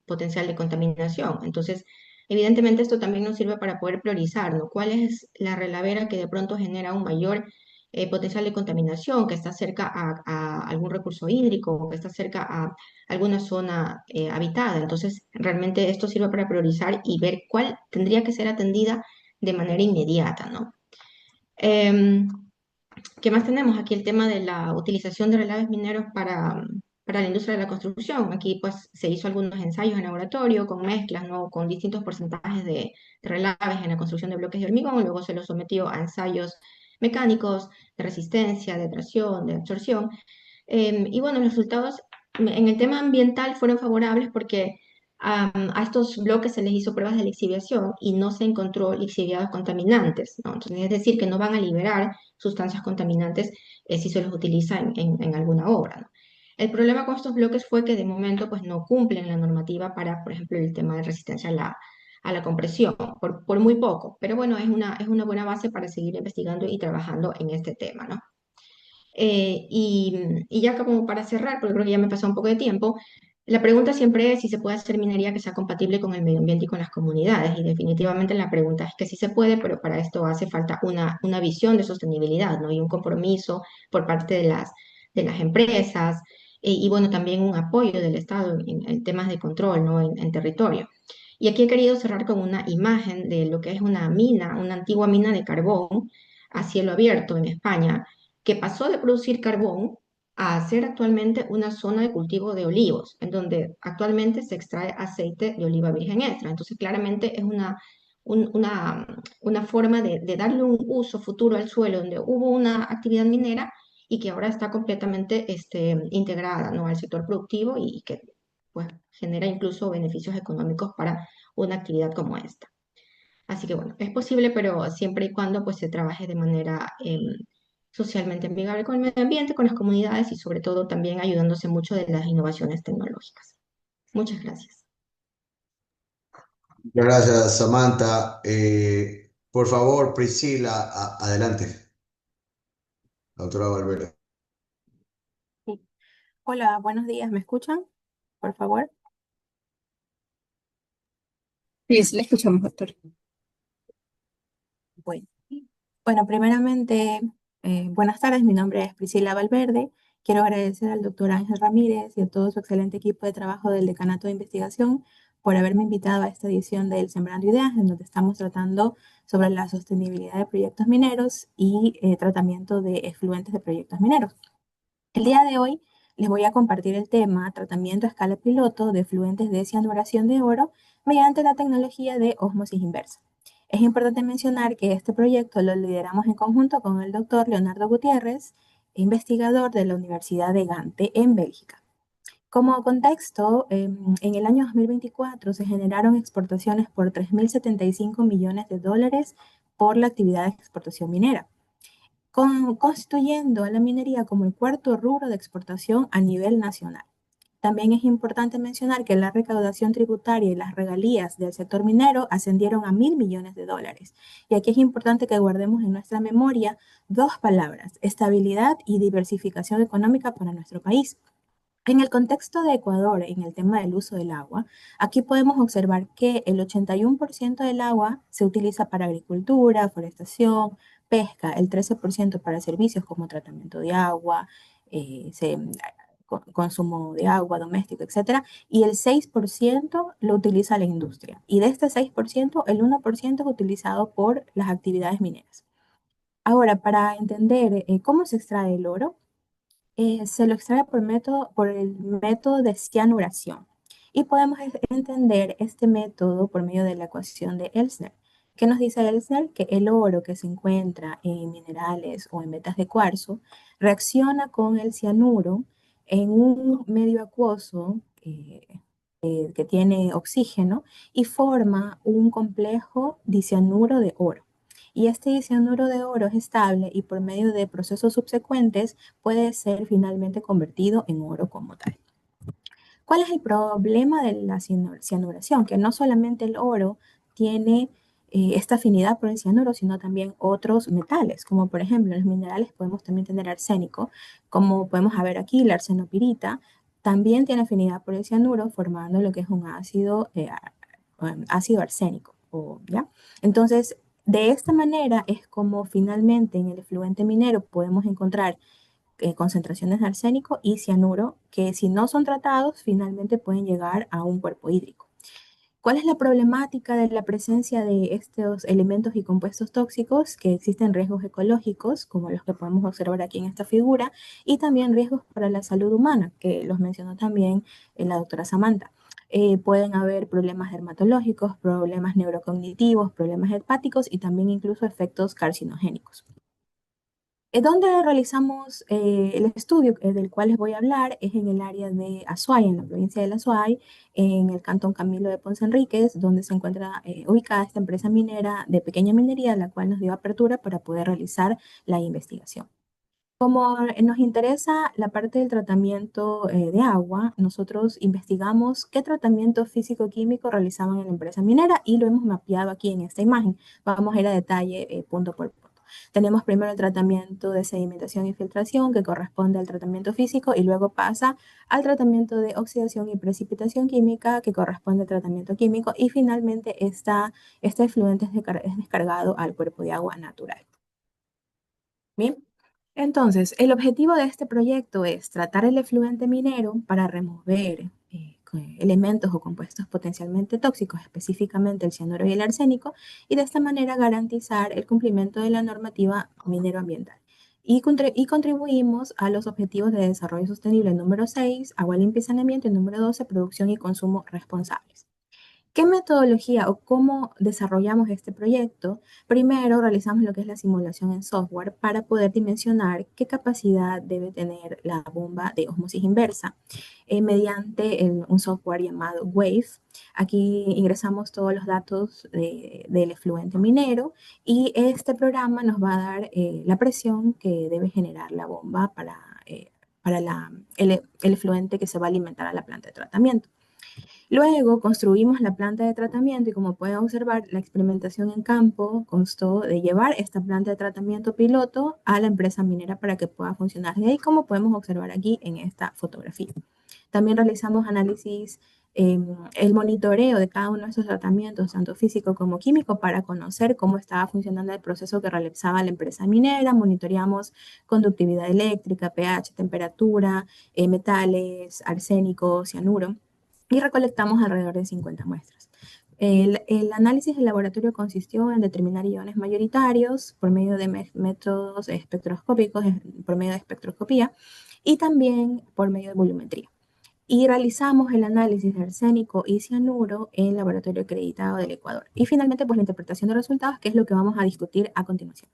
potencial de contaminación. Entonces, evidentemente esto también nos sirve para poder priorizar, ¿no? ¿Cuál es la relavera que de pronto genera un mayor potencial de contaminación, que está cerca a algún recurso hídrico o que está cerca a alguna zona habitada? Entonces, realmente esto sirve para priorizar y ver cuál tendría que ser atendida de manera inmediata, ¿no? Em, ¿Qué más tenemos? Aquí el tema de la utilización de relaves mineros para la industria de la construcción. Aquí pues se hizo algunos ensayos en laboratorio con mezclas, ¿no? Con distintos porcentajes de relaves en la construcción de bloques de hormigón. Luego se los sometió a ensayos mecánicos de resistencia, de tracción, de absorción. Y bueno, los resultados en el tema ambiental fueron favorables porque a estos bloques se les hizo pruebas de lixiviación y no se encontró lixiviados contaminantes, ¿no? Entonces, es decir, que no van a liberar sustancias contaminantes si se los utiliza en alguna obra, ¿no? El problema con estos bloques fue que de momento pues, no cumplen la normativa para, por ejemplo, el tema de resistencia a la compresión, por muy poco. Pero bueno, es una buena base para seguir investigando y trabajando en este tema, ¿no? Y ya como para cerrar, porque creo que ya me pasó un poco de tiempo, la pregunta siempre es si se puede hacer minería que sea compatible con el medio ambiente y con las comunidades. Y definitivamente la pregunta es que sí se puede, pero para esto hace falta una visión de sostenibilidad, ¿no? Y un compromiso por parte de las empresas y bueno, también un apoyo del Estado en temas de control, ¿no? En territorio. Y aquí he querido cerrar con una imagen de lo que es una mina, una antigua mina de carbón a cielo abierto en España que pasó de producir carbón a ser actualmente una zona de cultivo de olivos, en donde actualmente se extrae aceite de oliva virgen extra. Entonces, claramente es una forma de darle un uso futuro al suelo donde hubo una actividad minera y que ahora está completamente integrada, ¿no? Al sector productivo y que pues, genera incluso beneficios económicos para una actividad como esta. Así que bueno, es posible, pero siempre y cuando pues se trabaje de manera socialmente amigable con el medio ambiente, con las comunidades y sobre todo también ayudándose mucho de las innovaciones tecnológicas. Muchas gracias. Muchas gracias, Samantha. Por favor, Priscila, adelante. Doctora Valverde. Sí. Hola, buenos días, ¿me escuchan? Por favor. Sí, sí, le escuchamos, doctor. Bueno, bueno, primeramente, buenas tardes, mi nombre es Priscila Valverde. Quiero agradecer al doctor Ángel Ramírez y a todo su excelente equipo de trabajo del Decanato de Investigación por haberme invitado a esta edición del Sembrando Ideas, en donde estamos tratando sobre la sostenibilidad de proyectos mineros y tratamiento de efluentes de proyectos mineros. El día de hoy les voy a compartir el tema tratamiento a escala piloto de efluentes de cianuración de oro mediante la tecnología de ósmosis inversa. Es importante mencionar que este proyecto lo lideramos en conjunto con el doctor Leonardo Gutiérrez, investigador de la Universidad de Gante en Bélgica. Como contexto, en el año 2024 se generaron exportaciones por 3.075 millones de dólares por la actividad de exportación minera constituyendo a la minería como el cuarto rubro de exportación a nivel nacional. También es importante mencionar que la recaudación tributaria y las regalías del sector minero ascendieron a 1.000 millones de dólares. Y aquí es importante que guardemos en nuestra memoria dos palabras, estabilidad y diversificación económica para nuestro país. En el contexto de Ecuador, en el tema del uso del agua, aquí podemos observar que el 81% del agua se utiliza para agricultura, forestación, pesca, el 13% para servicios como tratamiento de agua, consumo de agua doméstico, etcétera, y el 6% lo utiliza la industria. Y de este 6%, el 1% es utilizado por las actividades mineras. Ahora, para entender cómo se extrae el oro, se lo extrae por el método de cianuración. Y podemos entender este método por medio de la ecuación de Elsner. ¿Qué nos dice Elsner? Que el oro que se encuentra en minerales o en vetas de cuarzo reacciona con el cianuro en un medio acuoso que tiene oxígeno y forma un complejo dicianuro de oro. Y este dicianuro de oro es estable y por medio de procesos subsecuentes puede ser finalmente convertido en oro como tal. ¿Cuál es el problema de la cianuración? Que no solamente el oro tiene esta afinidad por el cianuro, sino también otros metales, como por ejemplo en los minerales podemos también tener arsénico, como podemos ver aquí la arsenopirita, también tiene afinidad por el cianuro, formando lo que es un ácido arsénico, ¿ya? Entonces, de esta manera es como finalmente en el efluente minero podemos encontrar concentraciones de arsénico y cianuro que si no son tratados finalmente pueden llegar a un cuerpo hídrico. ¿Cuál es la problemática de la presencia de estos elementos y compuestos tóxicos? Que existen riesgos ecológicos, como los que podemos observar aquí en esta figura, y también riesgos para la salud humana, que los mencionó también la doctora Samantha. Pueden haber problemas dermatológicos, problemas neurocognitivos, problemas hepáticos y también incluso efectos carcinogénicos. Donde realizamos el estudio del cual les voy a hablar es en el área de Azuay, en la provincia de Azuay, en el cantón Camilo de Ponce Enríquez, donde se encuentra ubicada esta empresa minera de pequeña minería, la cual nos dio apertura para poder realizar la investigación. Como nos interesa la parte del tratamiento de agua, nosotros investigamos qué tratamiento físico-químico realizaban en la empresa minera y lo hemos mapeado aquí en esta imagen. Vamos a ir a detalle punto por punto. Tenemos primero el tratamiento de sedimentación y filtración que corresponde al tratamiento físico y luego pasa al tratamiento de oxidación y precipitación química que corresponde al tratamiento químico y finalmente este efluente es descargado al cuerpo de agua natural. Bien. Entonces, el objetivo de este proyecto es tratar el efluente minero para remover elementos o compuestos potencialmente tóxicos, específicamente el cianuro y el arsénico, y de esta manera garantizar el cumplimiento de la normativa mineroambiental. Y contribuimos a los objetivos de desarrollo sostenible número 6, agua limpia y saneamiento, y número 12, producción y consumo responsables. ¿Qué metodología o cómo desarrollamos este proyecto? Primero, realizamos lo que es la simulación en software para poder dimensionar qué capacidad debe tener la bomba de ósmosis inversa mediante un software llamado WAVE. Aquí ingresamos todos los datos del efluente minero y este programa nos va a dar la presión que debe generar la bomba para el efluente que se va a alimentar a la planta de tratamiento. Luego construimos la planta de tratamiento y como pueden observar, la experimentación en campo constó de llevar esta planta de tratamiento piloto a la empresa minera para que pueda funcionar. De ahí como podemos observar aquí en esta fotografía. También realizamos análisis, el monitoreo de cada uno de estos tratamientos, tanto físico como químico, para conocer cómo estaba funcionando el proceso que realizaba la empresa minera. Monitoreamos conductividad eléctrica, pH, temperatura, metales, arsénico, cianuro y recolectamos alrededor de 50 muestras. El análisis del laboratorio consistió en determinar iones mayoritarios por medio de métodos espectroscópicos, por medio de espectroscopía y también por medio de volumetría. Y realizamos el análisis de arsénico y cianuro en el laboratorio acreditado del Ecuador. Y finalmente, pues la interpretación de resultados, que es lo que vamos a discutir a continuación.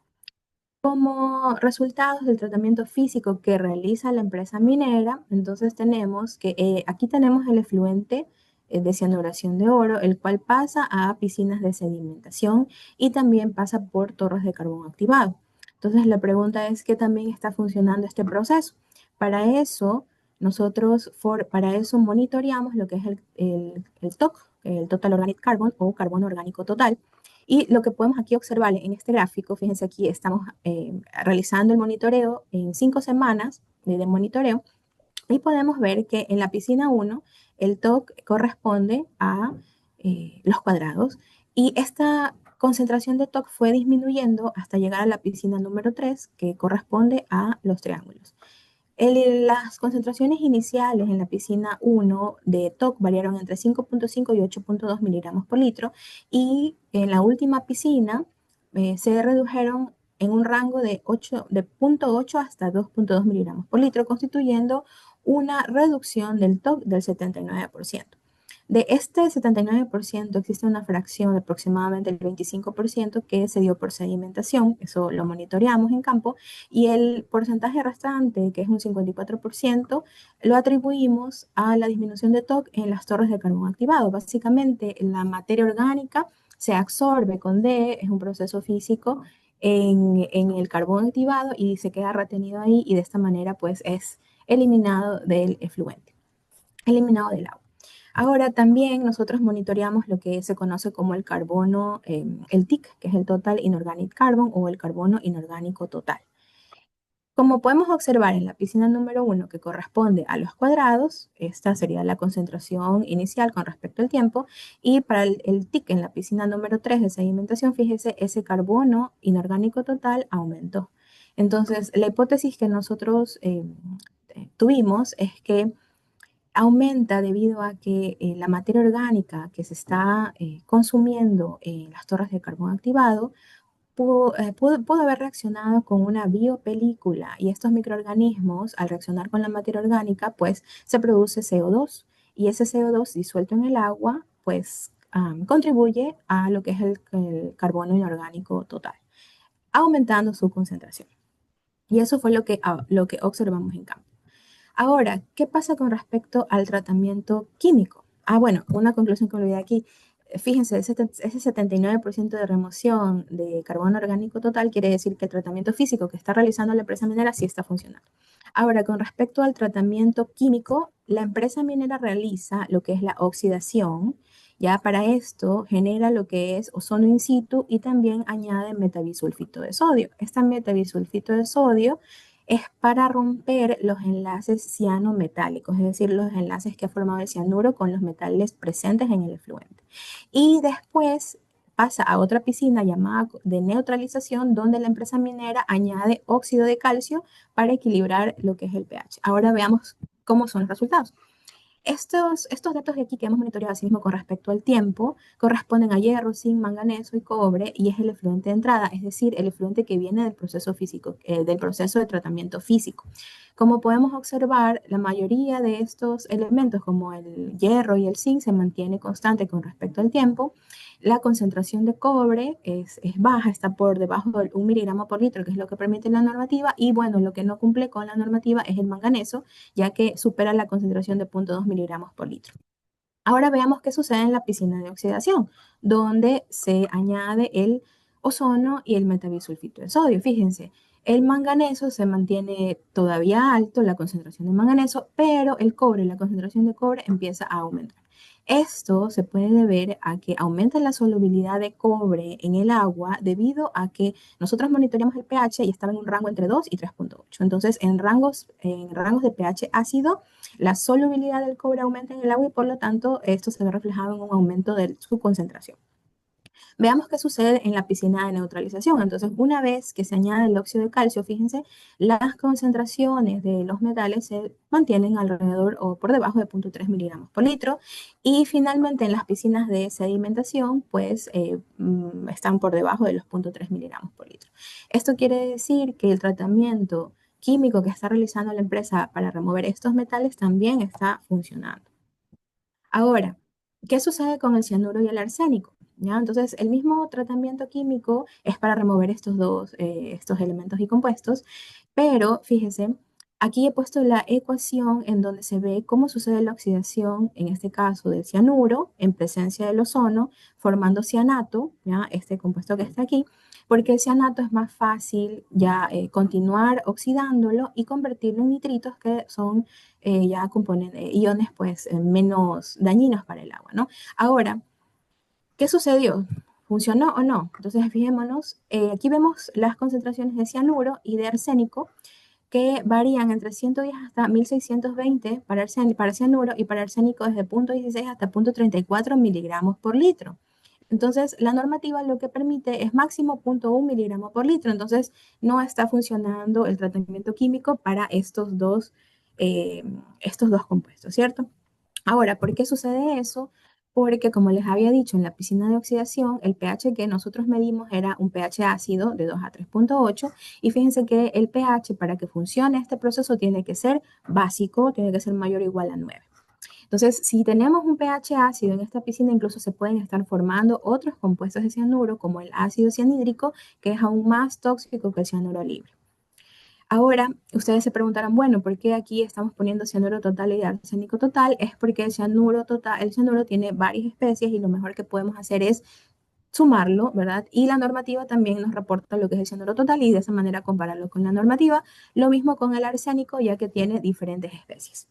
Como resultados del tratamiento físico que realiza la empresa minera, entonces tenemos que aquí tenemos el efluente de cianuración de oro, el cual pasa a piscinas de sedimentación y también pasa por torres de carbón activado. Entonces la pregunta es, ¿qué también está funcionando este proceso? Para eso, para eso monitoreamos lo que es el TOC, el Total Organic Carbon o carbono orgánico total. Y lo que podemos aquí observar en este gráfico, fíjense aquí estamos realizando el monitoreo en 5 semanas de monitoreo y podemos ver que en la piscina 1 el TOC corresponde a los cuadrados y esta concentración de TOC fue disminuyendo hasta llegar a la piscina número 3 que corresponde a los triángulos. Las concentraciones iniciales en la piscina 1 de TOC variaron entre 5.5 y 8.2 miligramos por litro y en la última piscina se redujeron en un rango de 0.8 hasta 2.2 miligramos por litro, constituyendo una reducción del TOC del 79%. De este 79% existe una fracción de aproximadamente el 25% que se dio por sedimentación, eso lo monitoreamos en campo, y el porcentaje restante, que es un 54%, lo atribuimos a la disminución de TOC en las torres de carbón activado. Básicamente, la materia orgánica se absorbe con D, es un proceso físico, en el carbón activado y se queda retenido ahí y de esta manera pues es eliminado del efluente, eliminado del agua. Ahora también nosotros monitoreamos lo que se conoce como el carbono, el TIC, que es el Total Inorganic Carbon o el carbono inorgánico total. Como podemos observar en la piscina número 1, que corresponde a los cuadrados, esta sería la concentración inicial con respecto al tiempo, y para el TIC en la piscina número 3 de sedimentación, fíjese, ese carbono inorgánico total aumentó. Entonces, la hipótesis que nosotros tuvimos es que aumenta debido a que la materia orgánica que se está consumiendo en las torres de carbón activado pudo haber reaccionado con una biopelícula y estos microorganismos, al reaccionar con la materia orgánica, pues se produce CO2 y ese CO2 disuelto en el agua, pues contribuye a lo que es el carbono inorgánico total, aumentando su concentración. Y eso fue lo que observamos en campo. Ahora, ¿qué pasa con respecto al tratamiento químico? Bueno, una conclusión que olvidé aquí. Fíjense, ese 79% de remoción de carbono orgánico total quiere decir que el tratamiento físico que está realizando la empresa minera sí está funcionando. Ahora, con respecto al tratamiento químico, la empresa minera realiza lo que es la oxidación. Ya para esto genera lo que es ozono in situ y también añade metabisulfito de sodio. Este metabisulfito de sodio es para romper los enlaces cianometálicos, es decir, los enlaces que ha formado el cianuro con los metales presentes en el efluente. Y después pasa a otra piscina llamada de neutralización, donde la empresa minera añade óxido de calcio para equilibrar lo que es el pH. Ahora veamos cómo son los resultados. Estos datos de aquí que hemos monitoreado así mismo con respecto al tiempo corresponden a hierro, zinc, manganeso y cobre y es el efluente de entrada, es decir, el efluente que viene del proceso físico, del proceso de tratamiento físico. Como podemos observar, la mayoría de estos elementos como el hierro y el zinc se mantiene constante con respecto al tiempo. La concentración de cobre es baja, está por debajo del 1 miligramo por litro, que es lo que permite la normativa. Y bueno, lo que no cumple con la normativa es el manganeso, ya que supera la concentración de 0,2 miligramos por litro. Ahora veamos qué sucede en la piscina de oxidación, donde se añade el ozono y el metabisulfito de sodio. Fíjense, el manganeso se mantiene todavía alto, la concentración de manganeso, pero el cobre, la concentración de cobre empieza a aumentar. Esto se puede deber a que aumenta la solubilidad de cobre en el agua debido a que nosotros monitoreamos el pH y estaba en un rango entre 2 y 3,8. Entonces, en rangos de pH ácido, la solubilidad del cobre aumenta en el agua y por lo tanto esto se ve reflejado en un aumento de su concentración. Veamos qué sucede en la piscina de neutralización. Entonces, una vez que se añade el óxido de calcio, fíjense, las concentraciones de los metales se mantienen alrededor o por debajo de 0,3 miligramos por litro. Y finalmente en las piscinas de sedimentación, pues están por debajo de los 0,3 miligramos por litro. Esto quiere decir que el tratamiento químico que está realizando la empresa para remover estos metales también está funcionando. Ahora, ¿qué sucede con el cianuro y el arsénico? ¿Ya? Entonces, el mismo tratamiento químico es para remover estos elementos y compuestos, pero fíjese, aquí he puesto la ecuación en donde se ve cómo sucede la oxidación, en este caso del cianuro, en presencia del ozono, formando cianato, ¿ya? Este compuesto que está aquí, porque el cianato es más fácil ya continuar oxidándolo y convertirlo en nitritos que son ya componen iones pues menos dañinos para el agua, ¿no? Ahora, ¿qué sucedió? ¿Funcionó o no? Entonces, fijémonos, aquí vemos las concentraciones de cianuro y de arsénico que varían entre 110 hasta 1620 para cianuro y para arsénico desde 0,16 hasta 0,34 miligramos por litro. Entonces, la normativa lo que permite es máximo 0,1 miligramo por litro. Entonces, no está funcionando el tratamiento químico para estos dos compuestos, ¿cierto? Ahora, ¿por qué sucede eso? Porque, como les había dicho, en la piscina de oxidación, el pH que nosotros medimos era un pH ácido de 2 a 3,8 y fíjense que el pH para que funcione este proceso tiene que ser básico, tiene que ser mayor o igual a 9. Entonces, si tenemos un pH ácido en esta piscina, incluso se pueden estar formando otros compuestos de cianuro, como el ácido cianhídrico, que es aún más tóxico que el cianuro libre. Ahora, ustedes se preguntarán, bueno, ¿por qué aquí estamos poniendo cianuro total y arsénico total? Es porque el cianuro total, el cianuro tiene varias especies y lo mejor que podemos hacer es sumarlo, ¿verdad? Y la normativa también nos reporta lo que es el cianuro total y de esa manera compararlo con la normativa. Lo mismo con el arsénico, ya que tiene diferentes especies.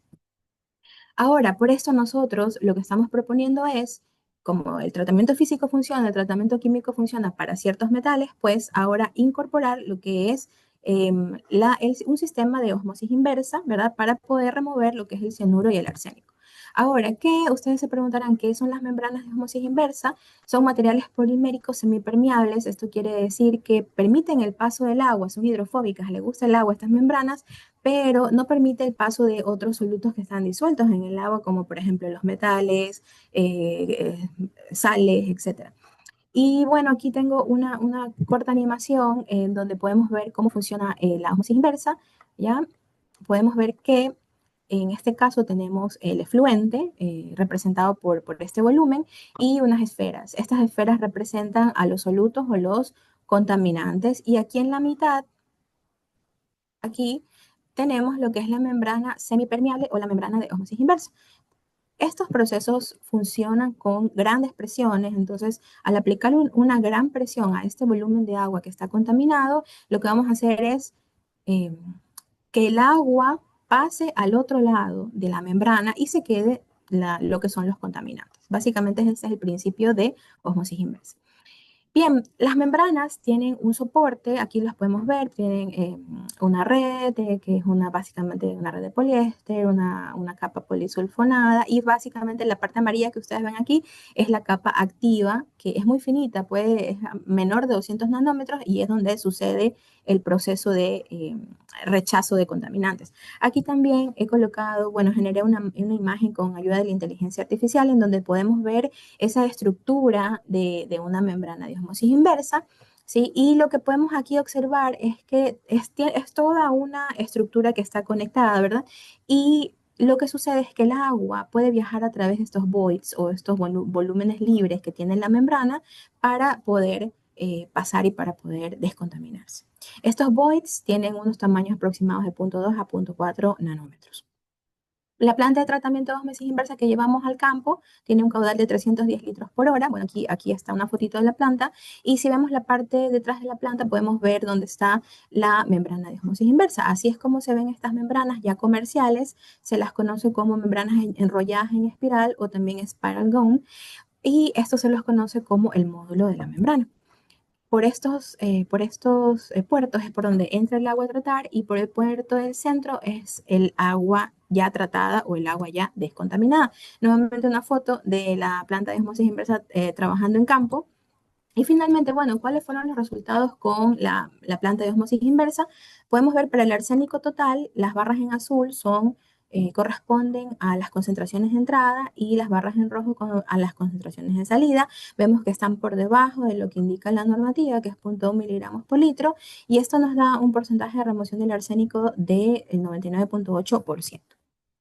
Ahora, por esto nosotros lo que estamos proponiendo es, como el tratamiento físico funciona, el tratamiento químico funciona para ciertos metales, pues ahora incorporar lo que es un sistema de osmosis inversa, ¿verdad? Para poder remover lo que es el cianuro y el arsénico. Ahora, ¿qué? Ustedes se preguntarán qué son las membranas de osmosis inversa. Son materiales poliméricos semipermeables. Esto quiere decir que permiten el paso del agua, son hidrofóbicas, le gusta el agua a estas membranas, pero no permite el paso de otros solutos que están disueltos en el agua, como por ejemplo los metales, sales, etcétera. Y bueno, aquí tengo una corta animación en donde podemos ver cómo funciona la osmosis inversa, ¿ya? Podemos ver que en este caso tenemos el efluente representado por este volumen y unas esferas. Estas esferas representan a los solutos o los contaminantes y aquí en la mitad, aquí tenemos lo que es la membrana semipermeable o la membrana de osmosis inversa. Estos procesos funcionan con grandes presiones, entonces al aplicar una gran presión a este volumen de agua que está contaminado, lo que vamos a hacer es eh, que el agua pase al otro lado de la membrana y se quede lo que son los contaminantes. Básicamente ese es el principio de osmosis inversa. Bien, las membranas tienen un soporte, aquí las podemos ver, tienen una red, que es básicamente una red de poliéster, una capa polisulfonada y básicamente la parte amarilla que ustedes ven aquí es la capa activa, que es muy finita, es menor de 200 nanómetros y es donde sucede el proceso de rechazo de contaminantes. Aquí también he colocado, bueno, generé una imagen con ayuda de la inteligencia artificial en donde podemos ver esa estructura de una membrana de osmosis inversa, ¿sí? Y lo que podemos aquí observar es que es toda una estructura que está conectada, ¿verdad? Y lo que sucede es que el agua puede viajar a través de estos voids o estos volúmenes libres que tiene la membrana para poder pasar y para poder descontaminarse. Estos voids tienen unos tamaños aproximados de 0,2 a 0,4 nanómetros. La planta de tratamiento de osmosis inversa que llevamos al campo tiene un caudal de 310 litros por hora. Bueno, aquí está una fotito de la planta. Y si vemos la parte detrás de la planta, podemos ver dónde está la membrana de osmosis inversa. Así es como se ven estas membranas ya comerciales. Se las conoce como membranas enrolladas en espiral o también spiral gone. Y esto se los conoce como el módulo de la membrana. Por estos puertos es por donde entra el agua a tratar y por el puerto del centro es el agua ya tratada o el agua ya descontaminada. Nuevamente una foto de la planta de osmosis inversa trabajando en campo. Y finalmente, bueno, ¿cuáles fueron los resultados con la planta de osmosis inversa? Podemos ver para el arsénico total, las barras en azul corresponden a las concentraciones de entrada y las barras en rojo a las concentraciones de salida. Vemos que están por debajo de lo que indica la normativa, que es 0,1 miligramos por litro, y esto nos da un porcentaje de remoción del arsénico del 99,8%.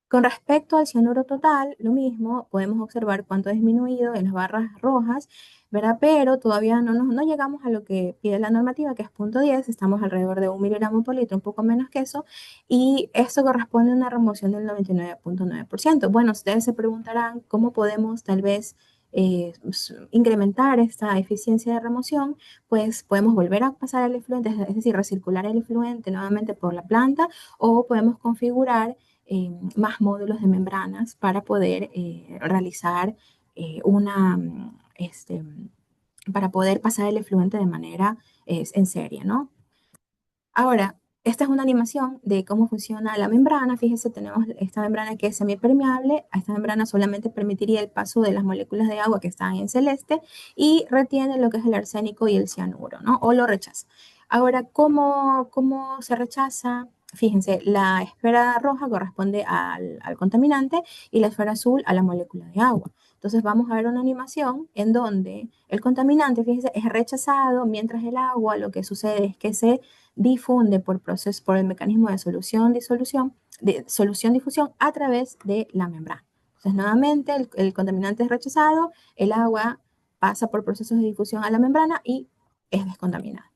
Con respecto al cianuro total, lo mismo, podemos observar cuánto ha disminuido en las barras rojas, ¿verdad? Pero todavía no llegamos a lo que pide la normativa, que es 0,10, estamos alrededor de 1 miligramo por litro, un poco menos que eso, y esto corresponde a una remoción del 99,9%. Bueno, ustedes se preguntarán cómo podemos tal vez incrementar esta eficiencia de remoción, pues podemos volver a pasar el efluente, es decir, recircular el efluente nuevamente por la planta, o podemos configurar más módulos de membranas para poder realizar para poder pasar el efluente de manera en serie, ¿no? Ahora, esta es una animación de cómo funciona la membrana. Fíjense, tenemos esta membrana que es semipermeable. A esta membrana solamente permitiría el paso de las moléculas de agua que están en celeste y retiene lo que es el arsénico y el cianuro, ¿no? O lo rechaza. Ahora, ¿cómo se rechaza? Fíjense, la esfera roja corresponde al contaminante y la esfera azul a la molécula de agua. Entonces vamos a ver una animación en donde el contaminante, fíjense, es rechazado, mientras el agua lo que sucede es que se difunde por el mecanismo de solución-difusión a través de la membrana. Entonces, nuevamente, el contaminante es rechazado, el agua pasa por procesos de difusión a la membrana y es descontaminada.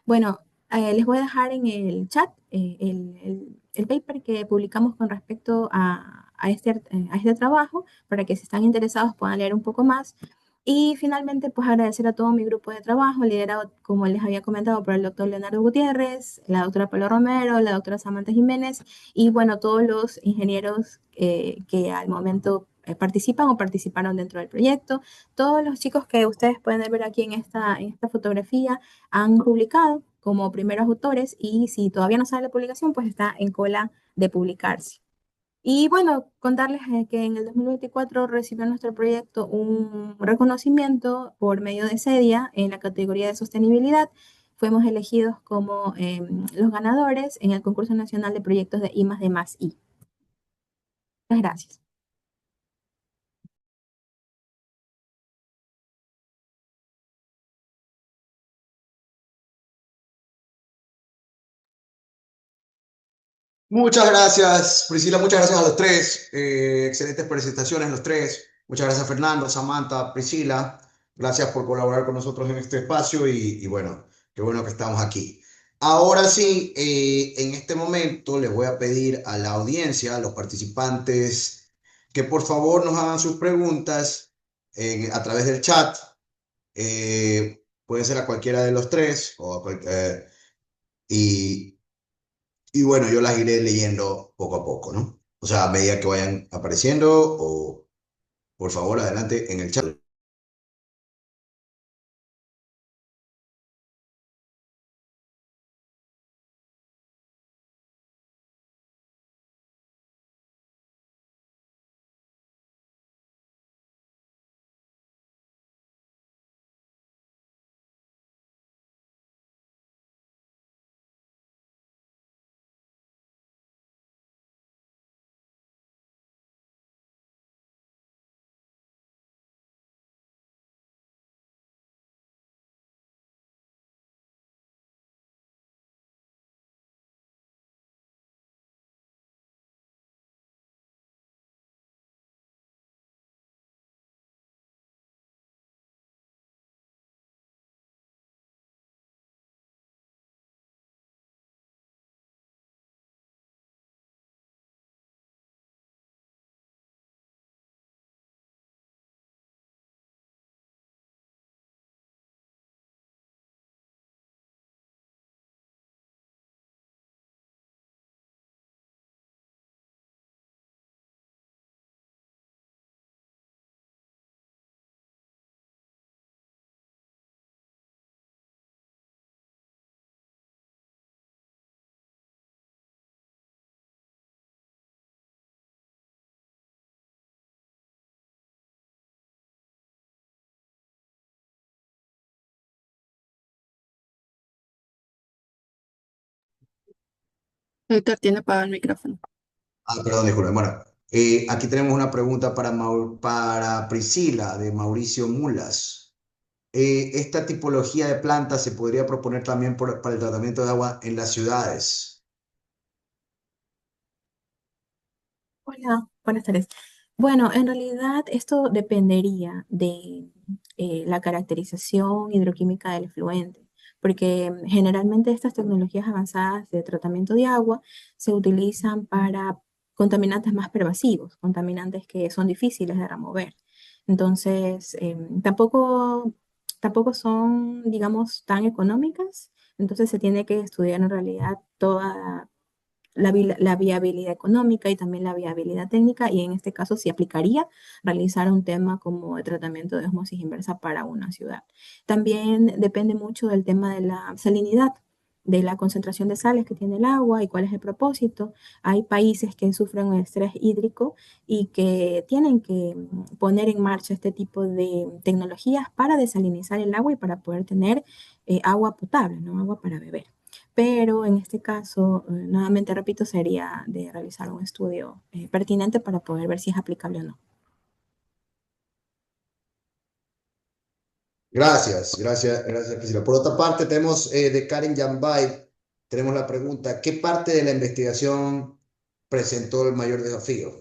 Bueno, les voy a dejar en el chat el paper que publicamos con respecto a este trabajo para que si están interesados puedan leer un poco más. Y finalmente, pues agradecer a todo mi grupo de trabajo, liderado, como les había comentado, por el doctor Leonardo Gutiérrez, la doctora Pablo Romero, la doctora Samantha Jiménez y bueno, todos los ingenieros que al momento participan o participaron dentro del proyecto. Todos los chicos que ustedes pueden ver aquí en esta fotografía han publicado como primeros autores y si todavía no sale la publicación, pues está en cola de publicarse. Y bueno, contarles que en el 2024 recibió nuestro proyecto un reconocimiento por medio de CEDIA en la categoría de sostenibilidad. Fuimos elegidos como los ganadores en el concurso nacional de proyectos de I+D+I. Muchas gracias. Muchas gracias, Priscila, muchas gracias a los tres. Excelentes presentaciones los tres. Muchas gracias, Fernando, Samantha, Priscila. Gracias por colaborar con nosotros en este espacio y bueno, qué bueno que estamos aquí. Ahora sí, en este momento les voy a pedir a la audiencia, a los participantes, que por favor nos hagan sus preguntas a través del chat. Puede ser a cualquiera de los tres y y bueno, yo las iré leyendo poco a poco, ¿no? O sea, a medida que vayan apareciendo o por favor adelante en el chat. Doctor, tiene apagado el micrófono. Perdón, disculpe. Bueno, aquí tenemos una pregunta para Priscila de Mauricio Mulas. ¿Esta tipología de plantas se podría proponer también para el tratamiento de agua en las ciudades? Hola, buenas tardes. Bueno, en realidad esto dependería de la caracterización hidroquímica del efluente, porque generalmente estas tecnologías avanzadas de tratamiento de agua se utilizan para contaminantes más pervasivos, contaminantes que son difíciles de remover. Entonces, tampoco son, digamos, tan económicas. Entonces se tiene que estudiar en realidad toda la viabilidad económica y también la viabilidad técnica, y en este caso se aplicaría realizar un tema como el tratamiento de osmosis inversa para una ciudad. También depende mucho del tema de la salinidad, de la concentración de sales que tiene el agua y cuál es el propósito. Hay países que sufren un estrés hídrico y que tienen que poner en marcha este tipo de tecnologías para desalinizar el agua y para poder tener agua potable, ¿no? Agua para beber. Pero en este caso, nuevamente repito, sería de realizar un estudio pertinente para poder ver si es aplicable o no. Gracias, gracias, gracias, Priscila. Por otra parte, tenemos de Karen Yambay, tenemos la pregunta, ¿qué parte de la investigación presentó el mayor desafío?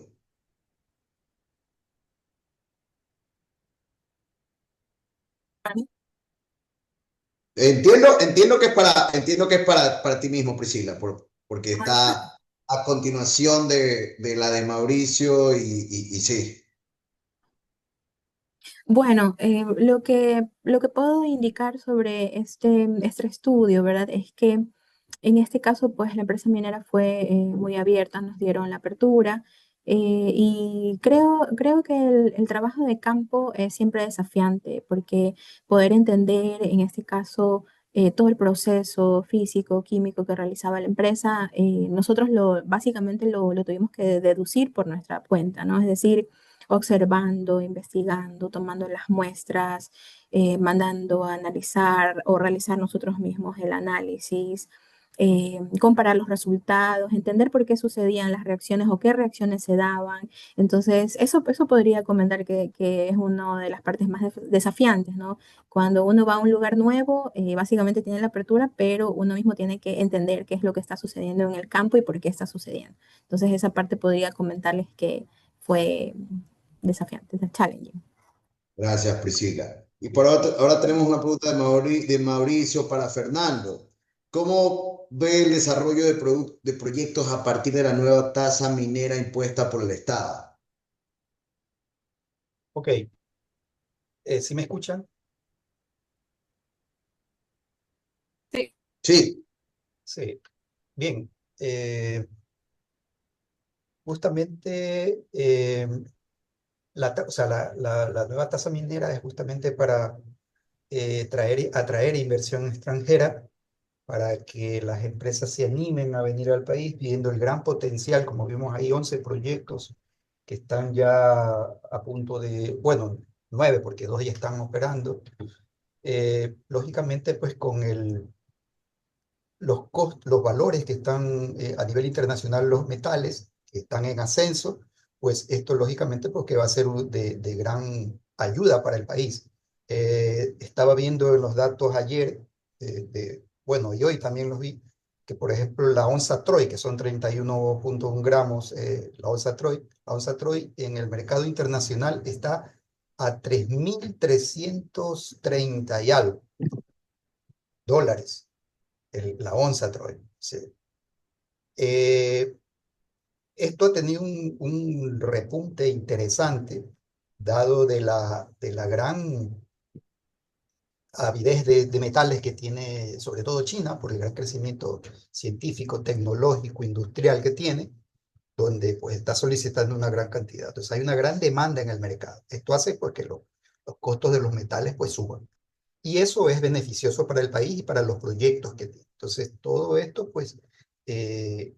Entiendo que es para ti mismo, Priscila, porque está a continuación de la de Mauricio y sí. Bueno, lo que puedo indicar sobre este estudio, ¿verdad? Es que en este caso, pues la empresa minera fue muy abierta, nos dieron la apertura y creo que el trabajo de campo es siempre desafiante porque poder entender en este caso todo el proceso físico, químico que realizaba la empresa, nosotros básicamente lo tuvimos que deducir por nuestra cuenta, ¿no? Es decir, observando, investigando, tomando las muestras, mandando a analizar o realizar nosotros mismos el análisis, comparar los resultados, entender por qué sucedían las reacciones o qué reacciones se daban. Entonces, eso podría comentar que es una de las partes más desafiantes, ¿no? Cuando uno va a un lugar nuevo, básicamente tiene la apertura, pero uno mismo tiene que entender qué es lo que está sucediendo en el campo y por qué está sucediendo. Entonces, esa parte podría comentarles que fue desafiante, challenging. Gracias, Priscila. Y ahora tenemos una pregunta de Mauricio para Fernando. ¿Cómo ve el desarrollo de proyectos a partir de la nueva tasa minera impuesta por el Estado? Ok, ¿sí me escuchan? Sí, Sí. Bien. Justamente o sea, la nueva tasa minera es justamente para atraer inversión extranjera, para que las empresas se animen a venir al país, viendo el gran potencial, como vimos ahí, 11 proyectos que están ya a punto de, bueno, 9 porque 2 ya están operando. Lógicamente, pues con los valores que están a nivel internacional, los metales que están en ascenso, pues esto lógicamente porque va a ser de gran ayuda para el país. Estaba viendo en los datos ayer, bueno, y hoy también los vi, que por ejemplo la onza Troy, que son 31,1 gramos, la onza Troy en el mercado internacional está a 3.330 y algo dólares, la onza Troy. Sí. Eh, Esto ha tenido un repunte interesante, dado de la gran avidez de metales que tiene, sobre todo China, por el gran crecimiento científico, tecnológico, industrial que tiene, donde pues está solicitando una gran cantidad. Entonces hay una gran demanda en el mercado. Esto hace pues que los costos de los metales pues suban. Y eso es beneficioso para el país y para los proyectos que tiene. Entonces, todo esto, pues,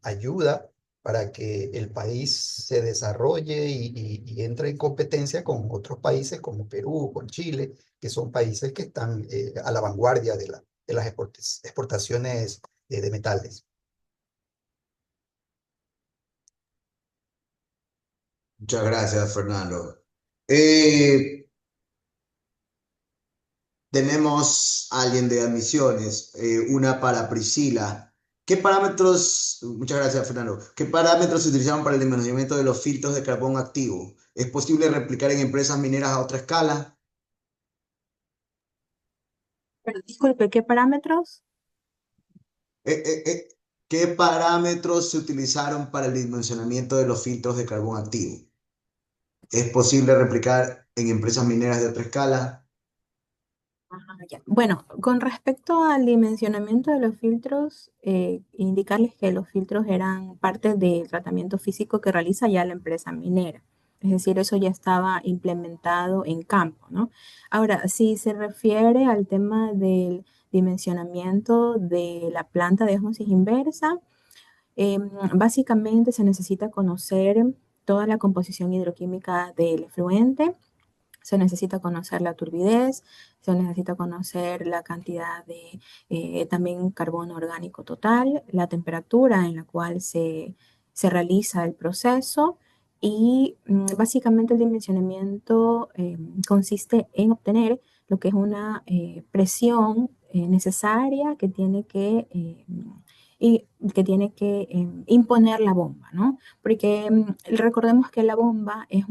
ayuda para que el país se desarrolle y entre en competencia con otros países como Perú, con Chile, que son países que están a la vanguardia de las exportaciones de metales. muchas gracias, Fernando. Eh, Tenemos a alguien de admisiones, una para Priscila. Muchas gracias, Fernando, ¿qué parámetros se utilizaron para el disminuyimiento de los filtros de carbón activo? ¿Es posible replicar en empresas mineras a otra escala? Pero disculpe, ¿qué parámetros? Eh, eh, eh, ¿Qué parámetros se utilizaron para el dimensionamiento de los filtros de carbón activo? ¿Es posible replicar en empresas mineras de otra escala? Ya. Bueno, con respecto al dimensionamiento de los filtros, indicarles que los filtros eran parte del tratamiento físico que realiza ya la empresa minera. Es decir, eso ya estaba implementado en campo, ¿no? Ahora, si se refiere al tema del dimensionamiento de la planta de ósmosis inversa, básicamente se necesita conocer toda la composición hidroquímica del efluente, se necesita conocer la turbidez, se necesita conocer la cantidad de también carbono orgánico total, la temperatura en la cual se realiza el proceso y básicamente el dimensionamiento consiste en obtener lo que es una presión necesaria y que tiene que imponer la bomba, ¿no? Porque recordemos que la bomba es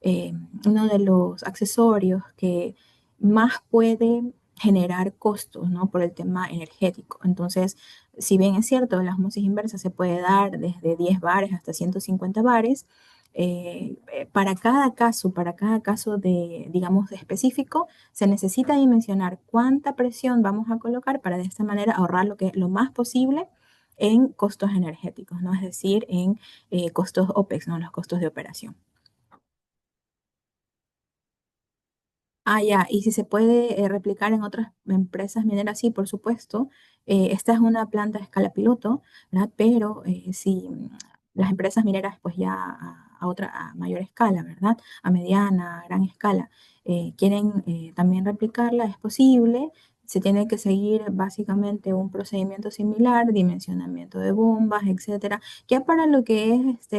eh, uno de los accesorios que más puede generar costos, ¿no? Por el tema energético. Entonces, si bien es cierto, la osmosis inversa se puede dar desde 10 bares hasta 150 bares, Para cada caso de, digamos, específico, se necesita dimensionar cuánta presión vamos a colocar para de esta manera ahorrar lo más posible en costos energéticos, ¿no? Es decir, en costos OPEX, ¿no? Los costos de operación. Ah, ya, y si se puede replicar en otras empresas mineras, sí, por supuesto. Esta es una planta a escala piloto, ¿verdad? Pero si las empresas mineras, pues ya a mayor escala, ¿verdad? A mediana, a gran escala, quieren también replicarla, es posible. Se tiene que seguir básicamente un procedimiento similar, dimensionamiento de bombas, etcétera. Ya para lo que es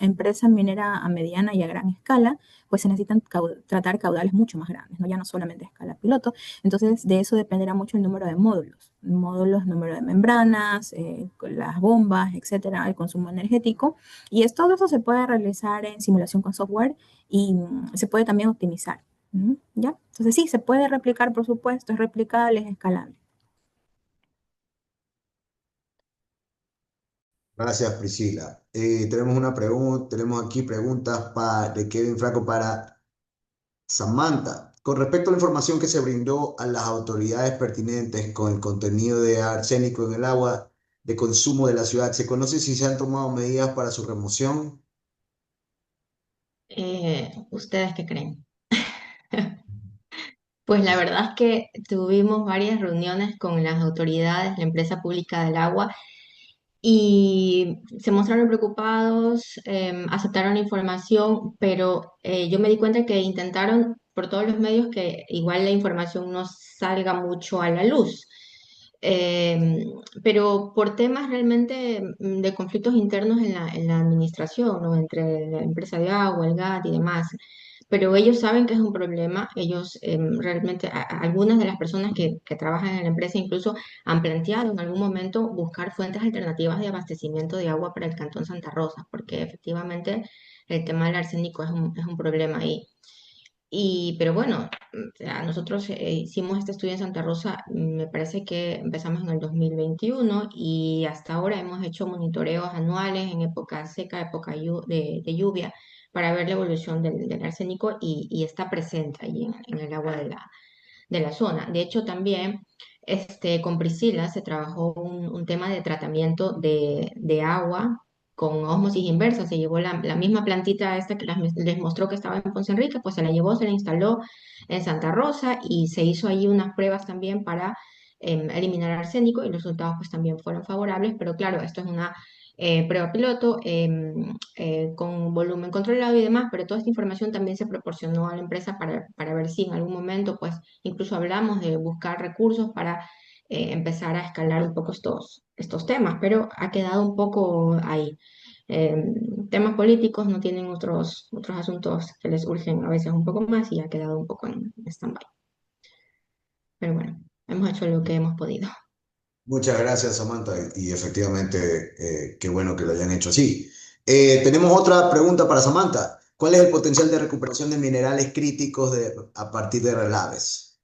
empresa minera a mediana y a gran escala, pues se necesitan tratar caudales mucho más grandes, ¿no? Ya no solamente a escala piloto. Entonces, de eso dependerá mucho el número de módulos, número de membranas, las bombas, etcétera, el consumo energético. Todo eso se puede realizar en simulación con software y se puede también optimizar. ¿Ya? Entonces, sí, se puede replicar, por supuesto, es replicable, es escalable. Gracias, Priscila. Tenemos aquí preguntas de Kevin Franco para Samantha. Con respecto a la información que se brindó a las autoridades pertinentes con el contenido de arsénico en el agua de consumo de la ciudad, ¿se conoce si se han tomado medidas para su remoción? ¿Ustedes qué creen? Pues la verdad es que tuvimos varias reuniones con las autoridades, la empresa pública del agua, y se mostraron preocupados, aceptaron la información, pero yo me di cuenta que intentaron por todos los medios que igual la información no salga mucho a la luz. Em, pero por temas realmente de conflictos internos en la administración, ¿no? Entre la empresa de agua, el GAT y demás. Pero ellos saben que es un problema, ellos realmente, algunas de las personas que trabajan en la empresa incluso han planteado en algún momento buscar fuentes alternativas de abastecimiento de agua para el Cantón Santa Rosa, porque efectivamente el tema del arsénico es un problema ahí. Pero bueno, o sea, nosotros hicimos este estudio en Santa Rosa, me parece que empezamos en el 2021 y hasta ahora hemos hecho monitoreos anuales en época seca, de lluvia, para ver la evolución del arsénico y está presente ahí en el agua de la zona. De hecho, también con Priscila se trabajó un tema de tratamiento de agua con ósmosis inversa. Se llevó la misma plantita esta que les mostró que estaba en Ponce Enrique, pues se la llevó, se la instaló en Santa Rosa y se hizo ahí unas pruebas también para eliminar arsénico y los resultados pues también fueron favorables, pero claro, esto es una prueba piloto con volumen controlado y demás, pero toda esta información también se proporcionó a la empresa para ver si en algún momento pues incluso hablamos de buscar recursos para empezar a escalar un poco estos temas, pero ha quedado un poco ahí. Eh, Temas políticos no tienen otros asuntos que les urgen a veces un poco más y ha quedado un poco en stand-by. Pero bueno, hemos hecho lo que hemos podido. Muchas gracias, Samantha, y efectivamente, qué bueno que lo hayan hecho así. Tenemos otra pregunta para Samantha. ¿Cuál es el potencial de recuperación de minerales críticos a partir de relaves?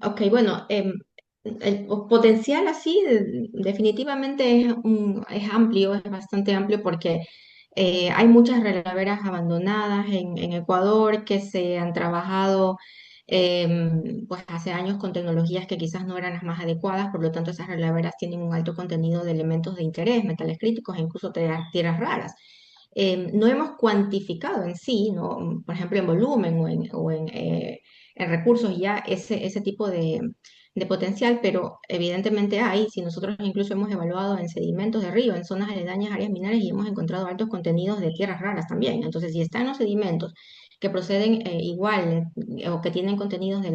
Ok, bueno, el potencial así definitivamente es amplio, es bastante amplio porque hay muchas relaveras abandonadas en Ecuador que se han trabajado pues hace años con tecnologías que quizás no eran las más adecuadas, por lo tanto esas relaveras tienen un alto contenido de elementos de interés, metales críticos e incluso tierras raras. No hemos cuantificado en sí, ¿no? Por ejemplo, en volumen en recursos ya ese tipo de potencial, pero evidentemente hay, si nosotros incluso hemos evaluado en sedimentos de río, en zonas aledañas, áreas mineras, y hemos encontrado altos contenidos de tierras raras también. Entonces, si están los sedimentos que proceden igual o que tienen contenidos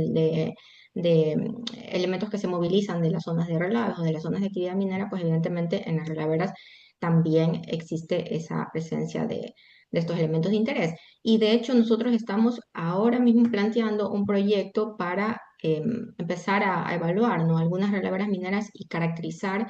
elementos que se movilizan de las zonas de relaves o de las zonas de actividad minera, pues evidentemente en las relaveras también existe esa presencia de estos elementos de interés. Y de hecho nosotros estamos ahora mismo planteando un proyecto para empezar a evaluar, ¿no? Algunas relaveras mineras y caracterizar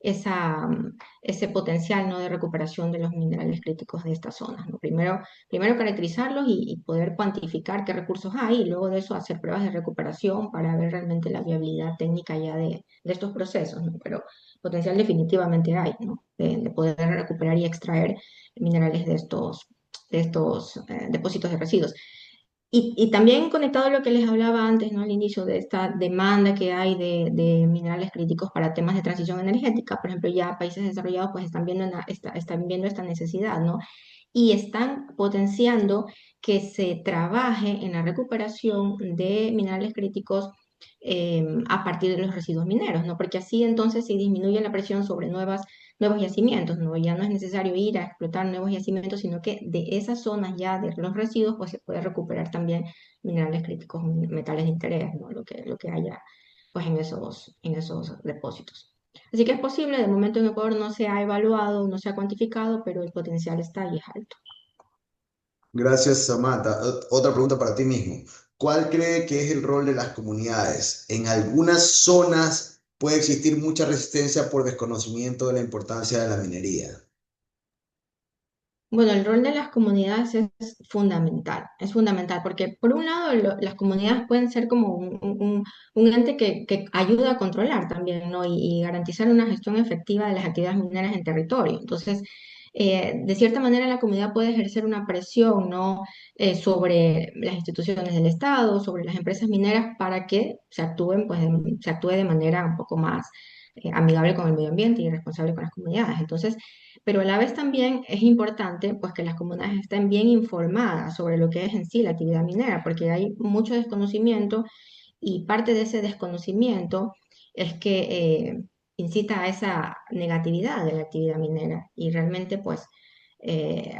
ese potencial, ¿no?, de recuperación de los minerales críticos de estas zonas, ¿no? Primero caracterizarlos y poder cuantificar qué recursos hay, y luego de eso hacer pruebas de recuperación para ver realmente la viabilidad técnica ya de estos procesos, ¿no? Pero potencial definitivamente hay, ¿no? De poder recuperar y extraer minerales de estos depósitos de residuos. Y también conectado a lo que les hablaba antes, ¿no?, al inicio de esta demanda que hay de minerales críticos para temas de transición energética. Por ejemplo, ya países desarrollados pues están viendo esta necesidad, ¿no? Y están potenciando que se trabaje en la recuperación de minerales críticos a partir de los residuos mineros, ¿no? Porque así entonces se disminuye la presión sobre nuevos yacimientos, ¿no? Ya no es necesario ir a explotar nuevos yacimientos, sino que de esas zonas ya de los residuos, pues se puede recuperar también minerales críticos, metales de interés, ¿no? Lo que haya, pues, en esos depósitos. Así que es posible, de momento en Ecuador no se ha evaluado, no se ha cuantificado, pero el potencial está y es alto. Gracias, Samantha. Otra pregunta para ti mismo. ¿Cuál cree que es el rol de las comunidades? En algunas zonas puede existir mucha resistencia por desconocimiento de la importancia de la minería. Bueno, el rol de las comunidades es fundamental, porque por un lado las comunidades pueden ser como un ente que ayuda a controlar también, ¿no? Y garantizar una gestión efectiva de las actividades mineras en territorio. Entonces, de cierta manera la comunidad puede ejercer una presión, ¿no?, sobre las instituciones del Estado, sobre las empresas mineras para que se actúe de manera un poco más amigable con el medio ambiente y responsable con las comunidades. Entonces, pero a la vez también es importante pues que las comunidades estén bien informadas sobre lo que es en sí la actividad minera, porque hay mucho desconocimiento, y parte de ese desconocimiento es que incita a esa negatividad de la actividad minera, y realmente pues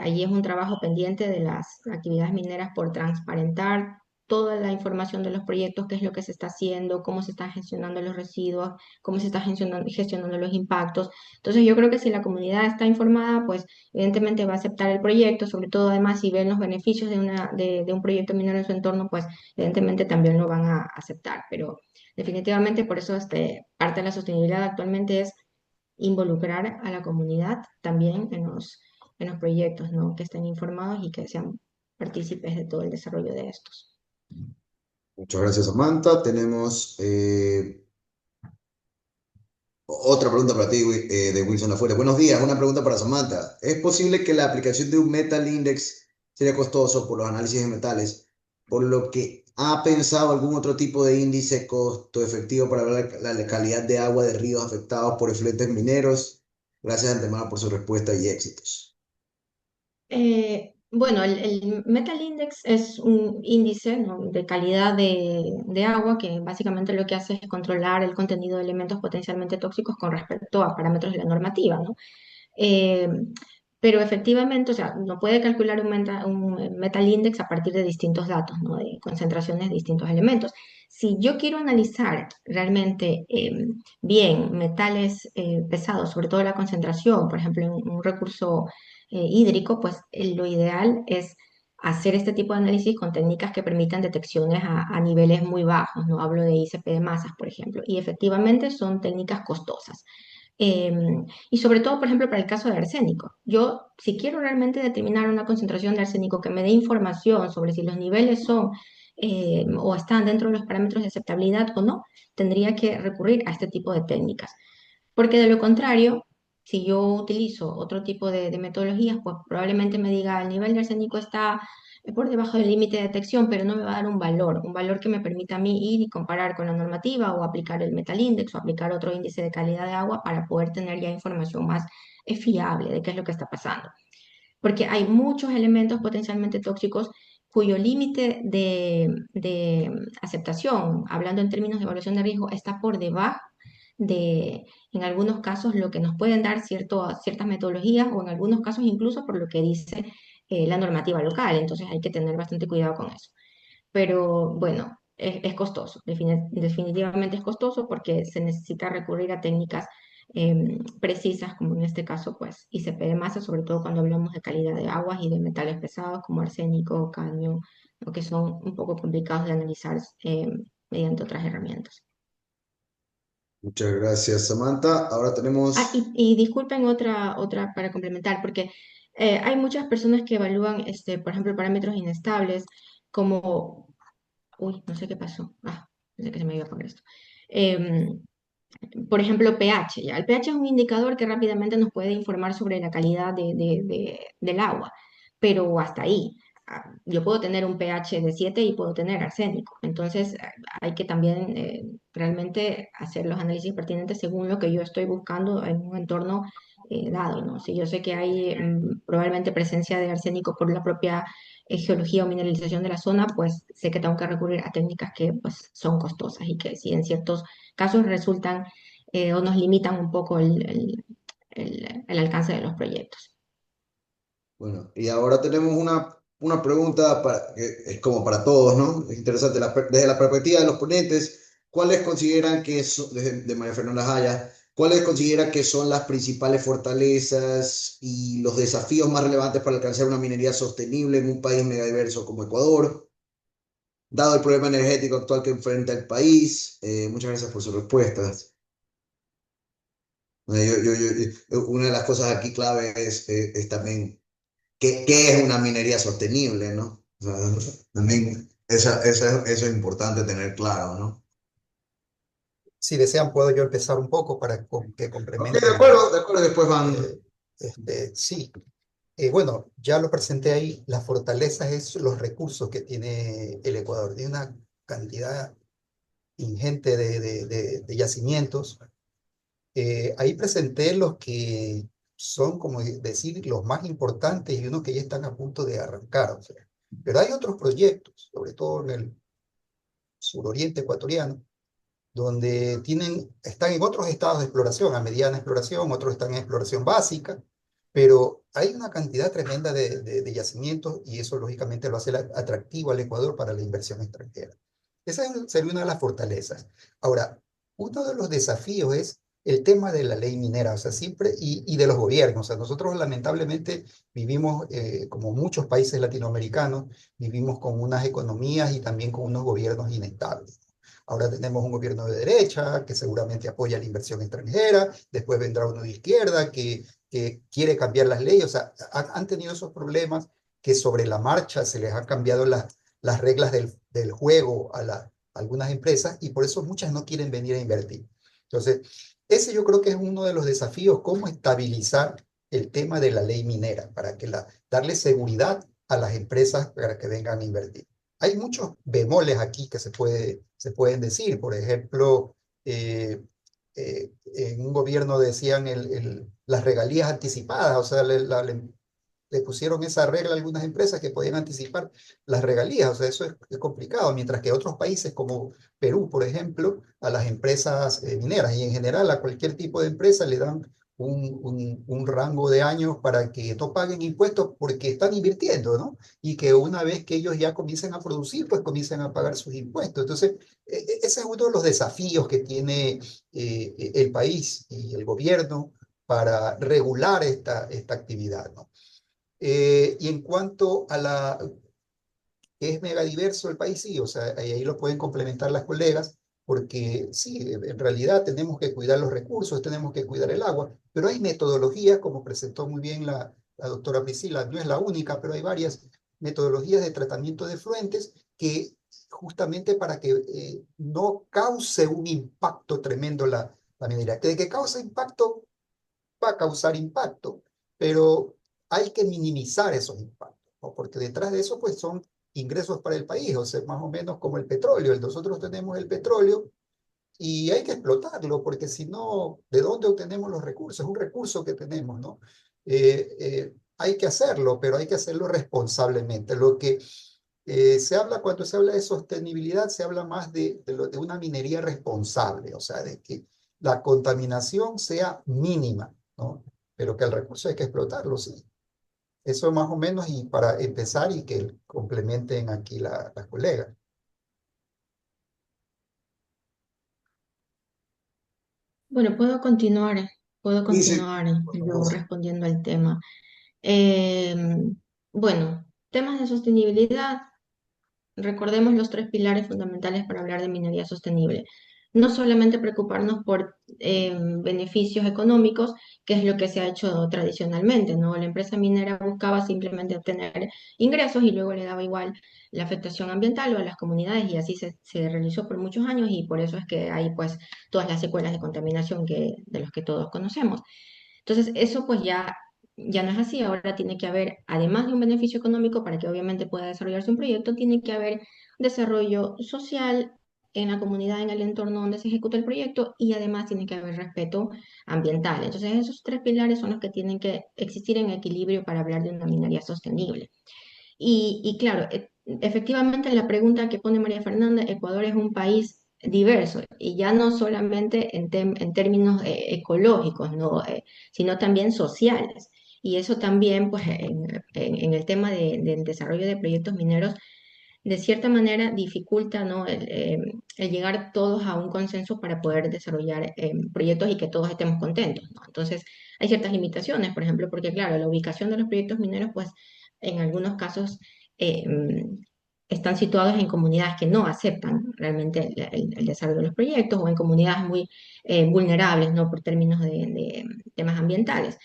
allí es un trabajo pendiente de las actividades mineras por transparentar toda la información de los proyectos, qué es lo que se está haciendo, cómo se están gestionando los residuos, cómo se están gestionando los impactos. Entonces yo creo que si la comunidad está informada, pues evidentemente va a aceptar el proyecto, sobre todo además si ven los beneficios de un proyecto minero en su entorno, pues evidentemente también lo van a aceptar. Pero definitivamente por eso parte de la sostenibilidad actualmente es involucrar a la comunidad también en los proyectos, ¿no? Que estén informados y que sean partícipes de todo el desarrollo de estos. Muchas gracias, Samantha. Tenemos otra pregunta para ti, de Wilson Afuera. Buenos días, una pregunta para Samantha. ¿Es posible que la aplicación de un Metal Index sería costoso por los análisis de metales, por lo que ha pensado algún otro tipo de índice costo efectivo para ver la calidad de agua de ríos afectados por efluentes mineros? Gracias de antemano por su respuesta y éxitos. Bueno, el Metal Index es un índice, ¿no?, de calidad de agua, que básicamente lo que hace es controlar el contenido de elementos potencialmente tóxicos con respecto a parámetros de la normativa, ¿no? Eh, pero efectivamente, o sea, no puede calcular un Metal Index a partir de distintos datos, ¿no?, de concentraciones de distintos elementos. Si yo quiero analizar realmente bien metales pesados, sobre todo la concentración, por ejemplo, en un recurso hídrico, pues lo ideal es hacer este tipo de análisis con técnicas que permitan detecciones a niveles muy bajos, no hablo de ICP de masas, por ejemplo, y efectivamente son técnicas costosas. Y sobre todo, por ejemplo, para el caso de arsénico. Yo, si quiero realmente determinar una concentración de arsénico que me dé información sobre si los niveles son o están dentro de los parámetros de aceptabilidad o no, tendría que recurrir a este tipo de técnicas. Porque de lo contrario, si yo utilizo otro tipo de metodologías, pues probablemente me diga el nivel de arsénico está por debajo del límite de detección, pero no me va a dar un valor que me permita a mí ir y comparar con la normativa, o aplicar el Metal Index, o aplicar otro índice de calidad de agua para poder tener ya información más fiable de qué es lo que está pasando. Porque hay muchos elementos potencialmente tóxicos cuyo límite de aceptación, hablando en términos de evaluación de riesgo, está por debajo de, en algunos casos, lo que nos pueden dar ciertas metodologías, o en algunos casos incluso por lo que dice la normativa local. Entonces hay que tener bastante cuidado con eso. Pero bueno, es costoso, definitivamente es costoso, porque se necesita recurrir a técnicas precisas, como en este caso, pues ICP de masa, sobre todo cuando hablamos de calidad de aguas y de metales pesados como arsénico, cadmio, ¿no?, que son un poco complicados de analizar mediante otras herramientas. Muchas gracias, Samantha. Ahora Ah, tenemos, y disculpen otra para complementar, porque hay muchas personas que evalúan, por ejemplo, parámetros inestables como, uy, no sé qué pasó, pensé que se me iba a poner esto. Em, por ejemplo, pH, ¿ya? El pH es un indicador que rápidamente nos puede informar sobre la calidad del agua, pero hasta ahí. Yo puedo tener un pH de 7 y puedo tener arsénico. Entonces, hay que también realmente hacer los análisis pertinentes según lo que yo estoy buscando en un entorno dado, ¿no? Si yo sé que hay probablemente presencia de arsénico por la propia geología o mineralización de la zona, pues sé que tengo que recurrir a técnicas que pues, son costosas y que si en ciertos casos resultan o nos limitan un poco el alcance de los proyectos. bueno, y ahora tenemos una pregunta que es como para todos, ¿no? Es interesante, desde la perspectiva de los ponentes, ¿cuáles consideran que son, de María Fernanda Jaya, cuáles consideran que son las principales fortalezas y los desafíos más relevantes para alcanzar una minería sostenible en un país megadiverso como Ecuador, dado el problema energético actual que enfrenta el país? Muchas gracias por sus respuestas. Una de las cosas aquí clave es también qué es una minería sostenible, ¿no? O sea, también eso es importante tener claro, ¿no? Si desean, puedo yo empezar un poco para que Ok, complementen la... de acuerdo, después van. eh, sí, bueno, ya lo presenté ahí. La fortaleza es los recursos que tiene el Ecuador. Tiene una cantidad ingente de yacimientos. Ahí presenté los que son, como decir, los más importantes y unos que ya están a punto de arrancar. O sea. Pero hay otros proyectos, sobre todo en el suroriente ecuatoriano, donde están en otros estados de exploración, a mediana exploración, otros están en exploración básica, pero hay una cantidad tremenda de yacimientos y eso lógicamente lo hace atractivo al Ecuador para la inversión extranjera. Sería una de las fortalezas. Ahora, uno de los desafíos es el tema de la ley minera, o sea, siempre, y de los gobiernos. O sea, nosotros lamentablemente vivimos, como muchos países latinoamericanos, vivimos con unas economías y también con unos gobiernos inestables. Ahora tenemos un gobierno de derecha que seguramente apoya la inversión extranjera, después vendrá uno de izquierda que quiere cambiar las leyes, o sea, han tenido esos problemas que sobre la marcha se les han cambiado las reglas del juego a algunas empresas y por eso muchas no quieren venir a invertir. Entonces, ese yo creo que es uno de los desafíos, cómo estabilizar el tema de la ley minera para darle seguridad a las empresas para que vengan a invertir. Hay muchos bemoles aquí que se pueden decir. Por ejemplo, en un gobierno decían las regalías anticipadas, o sea, le pusieron esa regla a algunas empresas que podían anticipar las regalías, o sea, eso es complicado, mientras que otros países como Perú, por ejemplo, a las empresas mineras y en general a cualquier tipo de empresa le dan un rango de años para que no paguen impuestos porque están invirtiendo, ¿no? Y que una vez que ellos ya comiencen a producir, pues comiencen a pagar sus impuestos. Entonces, ese es uno de los desafíos que tiene el país y el gobierno para regular esta actividad, ¿no? Y en cuanto a que es megadiverso el país, sí, o sea, ahí lo pueden complementar las colegas, porque sí, en realidad tenemos que cuidar los recursos, tenemos que cuidar el agua, pero hay metodologías, como presentó muy bien la doctora Priscila, no es la única, pero hay varias metodologías de tratamiento de efluentes que justamente para que no cause un impacto tremendo la minería. Que de que causa impacto, va a causar impacto, pero hay que minimizar esos impactos, ¿no? Porque detrás de eso pues son ingresos para el país, o sea, más o menos como el petróleo. Nosotros tenemos el petróleo y hay que explotarlo, porque si no, ¿de dónde obtenemos los recursos? Es un recurso que tenemos, ¿no? Hay que hacerlo, pero hay que hacerlo responsablemente. Lo que cuando se habla de sostenibilidad, se habla más de una minería responsable, o sea, de que la contaminación sea mínima, ¿no? Pero que el recurso hay que explotarlo, sí. Eso más o menos y para empezar y que complementen aquí las colegas. Bueno, puedo Sí, sí, continuar por yo favor. respondiendo al tema. Eh, bueno, temas de sostenibilidad. Recordemos los tres pilares fundamentales para hablar de minería sostenible. no solamente preocuparnos por beneficios económicos, que es lo que se ha hecho tradicionalmente, ¿no? La empresa minera buscaba simplemente obtener ingresos y luego le daba igual la afectación ambiental o a las comunidades y así se realizó por muchos años y por eso es que hay pues todas las secuelas de contaminación de los que todos conocemos. Entonces, eso pues ya no es así. Ahora tiene que haber, además de un beneficio económico para que obviamente pueda desarrollarse un proyecto, tiene que haber desarrollo social en la comunidad, en el entorno donde se ejecuta el proyecto y además tiene que haber respeto ambiental. Entonces, esos tres pilares son los que tienen que existir en equilibrio para hablar de una minería sostenible. Y claro, efectivamente la pregunta que pone María Fernanda, Ecuador es un país diverso y ya no solamente en términos ecológicos, ¿no? Sino también sociales. Y eso también, pues, en el tema del desarrollo de proyectos mineros, de cierta manera dificulta, ¿no? El llegar todos a un consenso para poder desarrollar proyectos y que todos estemos contentos, ¿no? Entonces, hay ciertas limitaciones, por ejemplo, porque claro, la ubicación de los proyectos mineros, pues, en algunos casos están situados en comunidades que no aceptan realmente el desarrollo de los proyectos o en comunidades muy vulnerables, ¿no? Por términos de temas ambientales.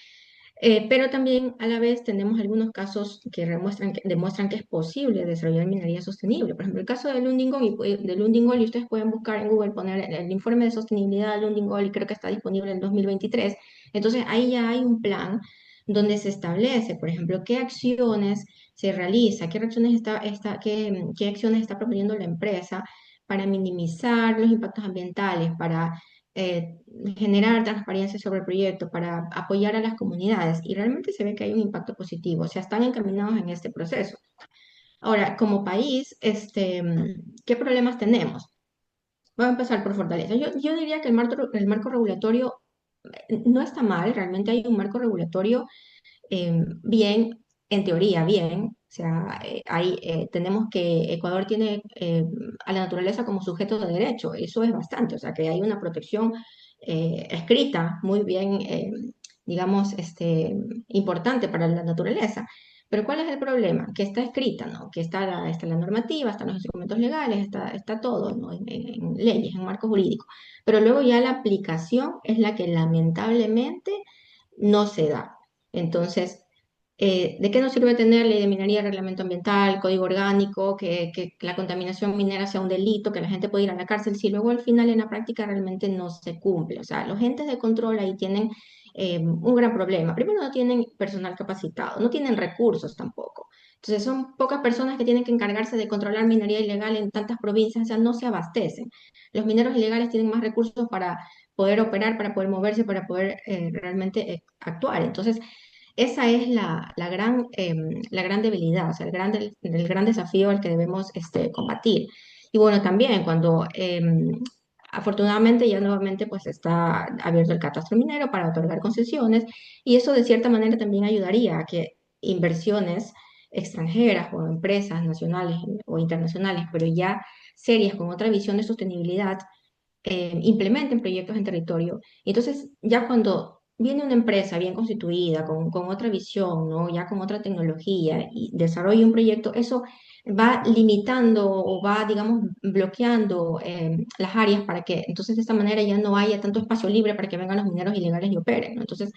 Pero también a la vez tenemos algunos casos que demuestran que es posible desarrollar minería sostenible. Por ejemplo, el caso de Lundin Gold, y ustedes pueden buscar en Google, poner el informe de sostenibilidad de Lundin Gold y creo que está disponible en 2023. Entonces ahí ya hay un plan donde se establece, por ejemplo, qué acciones se realiza, qué acciones está proponiendo la empresa para minimizar los impactos ambientales, para eh, generar transparencia sobre el proyecto, para apoyar a las comunidades y realmente se ve que hay un impacto positivo, o sea, están encaminados en este proceso. Ahora, como país, ¿qué problemas tenemos? Voy a empezar por fortaleza. Yo diría que el marco regulatorio no está mal, realmente hay un marco regulatorio bien, en teoría, bien. O sea, tenemos que Ecuador tiene a la naturaleza como sujeto de derecho, eso es bastante, o sea, que hay una protección escrita muy bien, digamos, importante para la naturaleza. Pero ¿cuál es el problema? Que está escrita, ¿no? Que está la normativa, están los instrumentos legales, está todo, ¿no? En leyes, en marco jurídico. Pero luego ya la aplicación es la que lamentablemente no se da. Entonces, ¿de qué nos sirve tener ley de minería, reglamento ambiental, código orgánico, que la contaminación minera sea un delito, que la gente puede ir a la cárcel, si luego al final en la práctica realmente no se cumple? O sea, los entes de control ahí tienen un gran problema. Primero, no tienen personal capacitado, no tienen recursos tampoco. Entonces, son pocas personas que tienen que encargarse de controlar minería ilegal en tantas provincias, o sea, no se abastecen. Los mineros ilegales tienen más recursos para poder operar, para poder moverse, para poder realmente actuar. Entonces, esa es la gran debilidad, o sea, el gran desafío al que debemos combatir. Y bueno, también cuando afortunadamente ya nuevamente pues está abierto el catastro minero para otorgar concesiones y eso de cierta manera también ayudaría a que inversiones extranjeras o empresas nacionales o internacionales, pero ya serias con otra visión de sostenibilidad, implementen proyectos en territorio. Y entonces, ya cuando viene una empresa bien constituida, con otra visión, ¿no? Ya con otra tecnología y desarrolla un proyecto, eso va limitando o va, digamos, bloqueando las áreas para que entonces de esta manera ya no haya tanto espacio libre para que vengan los mineros ilegales y operen, ¿no? Entonces,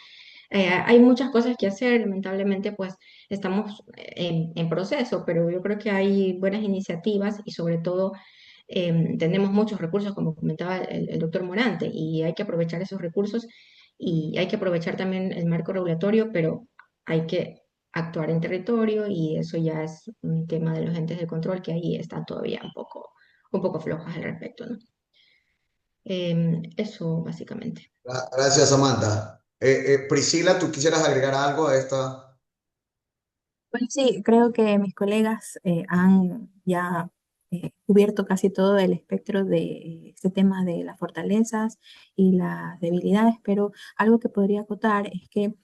hay muchas cosas que hacer, lamentablemente, pues estamos en proceso, pero yo creo que hay buenas iniciativas y sobre todo tenemos muchos recursos, como comentaba el doctor Morante, y hay que aprovechar esos recursos y hay que aprovechar también el marco regulatorio, pero hay que actuar en territorio y eso ya es un tema de los entes de control que ahí están todavía un poco flojos al respecto, ¿no? Eso básicamente. Gracias, Samantha. Priscila, ¿tú quisieras agregar algo a esta? Pues sí, creo que mis colegas han ya cubierto casi todo el espectro de este tema de las fortalezas y las debilidades, pero algo que podría acotar es que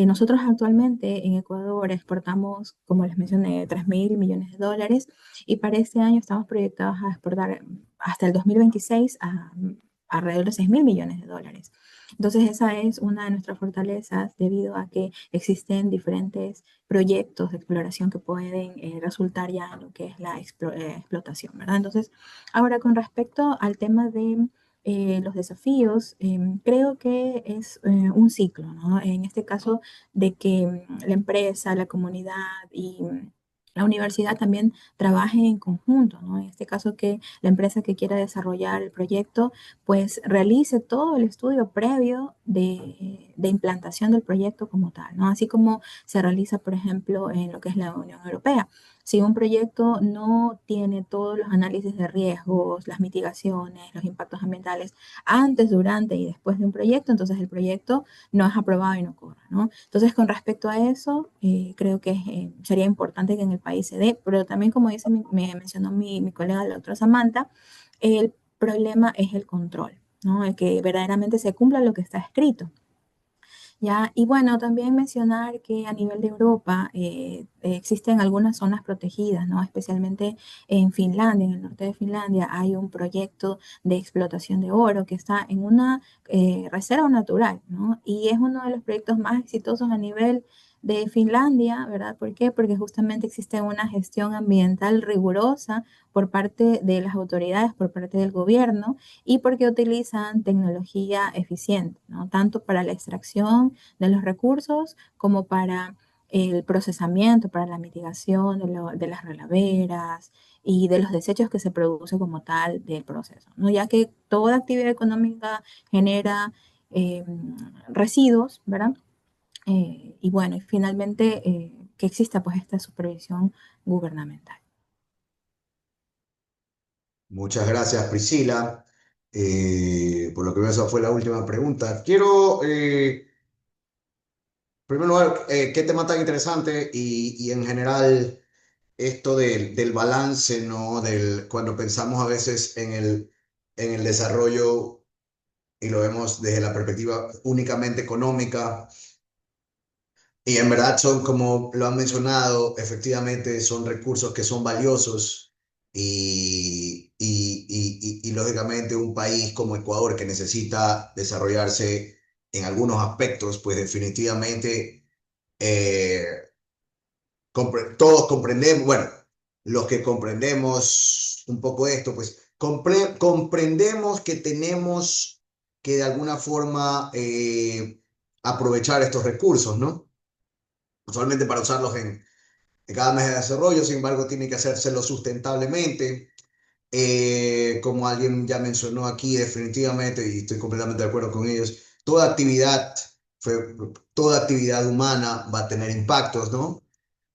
nosotros actualmente en Ecuador exportamos, como les mencioné, 3.000 millones de dólares y para este año estamos proyectados a exportar hasta el 2026 a alrededor de 6.000 millones de dólares. Entonces esa es una de nuestras fortalezas debido a que existen diferentes proyectos de exploración que pueden resultar ya en lo que es la explotación, ¿verdad? Entonces, ahora con respecto al tema de los desafíos, creo que es un ciclo, ¿no? En este caso de que la empresa, la comunidad y la universidad también trabajen en conjunto, ¿no? En este caso que la empresa que quiera desarrollar el proyecto, pues realice todo el estudio previo de implantación del proyecto como tal, ¿no? Así como se realiza, por ejemplo, en lo que es la Unión Europea. Si un proyecto no tiene todos los análisis de riesgos, las mitigaciones, los impactos ambientales antes, durante y después de un proyecto, entonces el proyecto no es aprobado y no corre, ¿no? Entonces, con respecto a eso, creo que sería importante que en el país se dé, pero también, como dice, me mencionó mi colega, la doctora Samantha, el problema es el control, ¿no? El que verdaderamente se cumpla lo que está escrito. ¿Ya? Y bueno, también mencionar que a nivel de Europa existen algunas zonas protegidas, ¿no? Especialmente en Finlandia, en el norte de Finlandia, hay un proyecto de explotación de oro que está en una reserva natural, ¿no? Y es uno de los proyectos más exitosos a nivel de Finlandia, ¿verdad? ¿Por qué? Porque justamente existe una gestión ambiental rigurosa por parte de las autoridades, por parte del gobierno, y porque utilizan tecnología eficiente, ¿no? Tanto para la extracción de los recursos como para el procesamiento, para la mitigación de las relaveras y de los desechos que se producen como tal del proceso, ¿no? Ya que toda actividad económica genera eh, residuos, ¿verdad? Y bueno, y finalmente que exista pues esta supervisión gubernamental. Muchas gracias, Priscila. Por lo que veo, esa fue la última pregunta. Quiero, en primer lugar, qué tema tan interesante y en general esto del balance, ¿no? Cuando pensamos a veces en el desarrollo y lo vemos desde la perspectiva únicamente económica. Y en verdad son, como lo han mencionado, efectivamente son recursos que son valiosos y lógicamente un país como Ecuador que necesita desarrollarse en algunos aspectos, pues definitivamente eh, todos comprendemos, bueno, los que comprendemos un poco esto, pues comprendemos que tenemos que de alguna forma aprovechar estos recursos, ¿no? Usualmente para usarlos en cada mes de desarrollo, sin embargo, tiene que hacérselo sustentablemente. Como alguien ya mencionó aquí, definitivamente, y estoy completamente de acuerdo con ellos, toda actividad humana va a tener impactos, ¿no?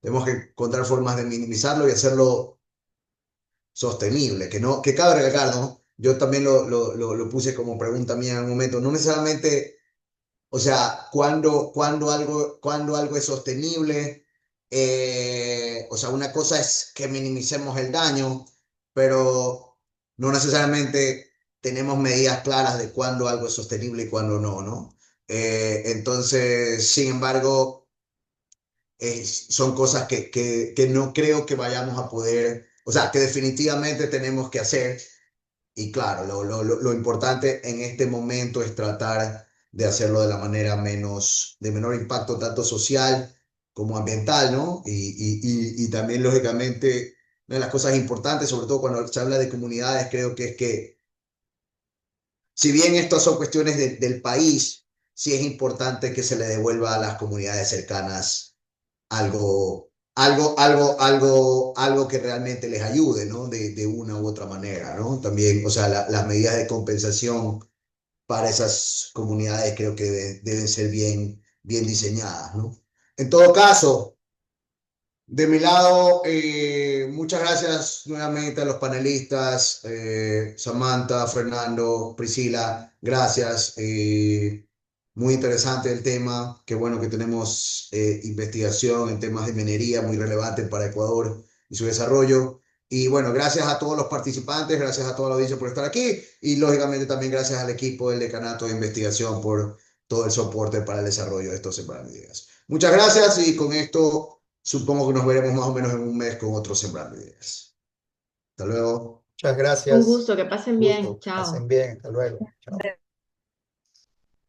Tenemos que encontrar formas de minimizarlo y hacerlo sostenible, que no, que cabe recalcar, ¿no? Yo también lo puse como pregunta mía en un momento, no necesariamente, o sea, cuando algo es sostenible, o sea, una cosa es que minimicemos el daño, pero no necesariamente tenemos medidas claras de cuándo algo es sostenible y cuándo no, ¿no? Entonces, sin embargo, son cosas que no creo que vayamos a poder, o sea, que definitivamente tenemos que hacer y claro, lo importante en este momento es tratar de hacerlo de la manera de menor impacto tanto social como ambiental, ¿no? Y también, lógicamente, una de las cosas importantes, sobre todo cuando se habla de comunidades, creo que es que, si bien estas son cuestiones del país, sí es importante que se le devuelva a las comunidades cercanas algo que realmente les ayude, ¿no? De una u otra manera, ¿no? También, o sea, las medidas de compensación para esas comunidades creo que deben ser bien diseñadas, ¿no? En todo caso, de mi lado, muchas gracias nuevamente a los panelistas, Samantha, Fernando, Priscila, gracias. Muy interesante el tema, qué bueno que tenemos investigación en temas de minería muy relevante para Ecuador y su desarrollo. Y bueno, gracias a todos los participantes, gracias a toda la audiencia por estar aquí y lógicamente también gracias al equipo del Decanato de Investigación por todo el soporte para el desarrollo de estos Sembrando Ideas. Muchas gracias y con esto supongo que nos veremos más o menos en un mes con otro Sembrando Ideas. Hasta luego. Muchas Un gracias. gusto, que pasen bien. Gusto. Chao. Pasen bien. Hasta luego. Chao.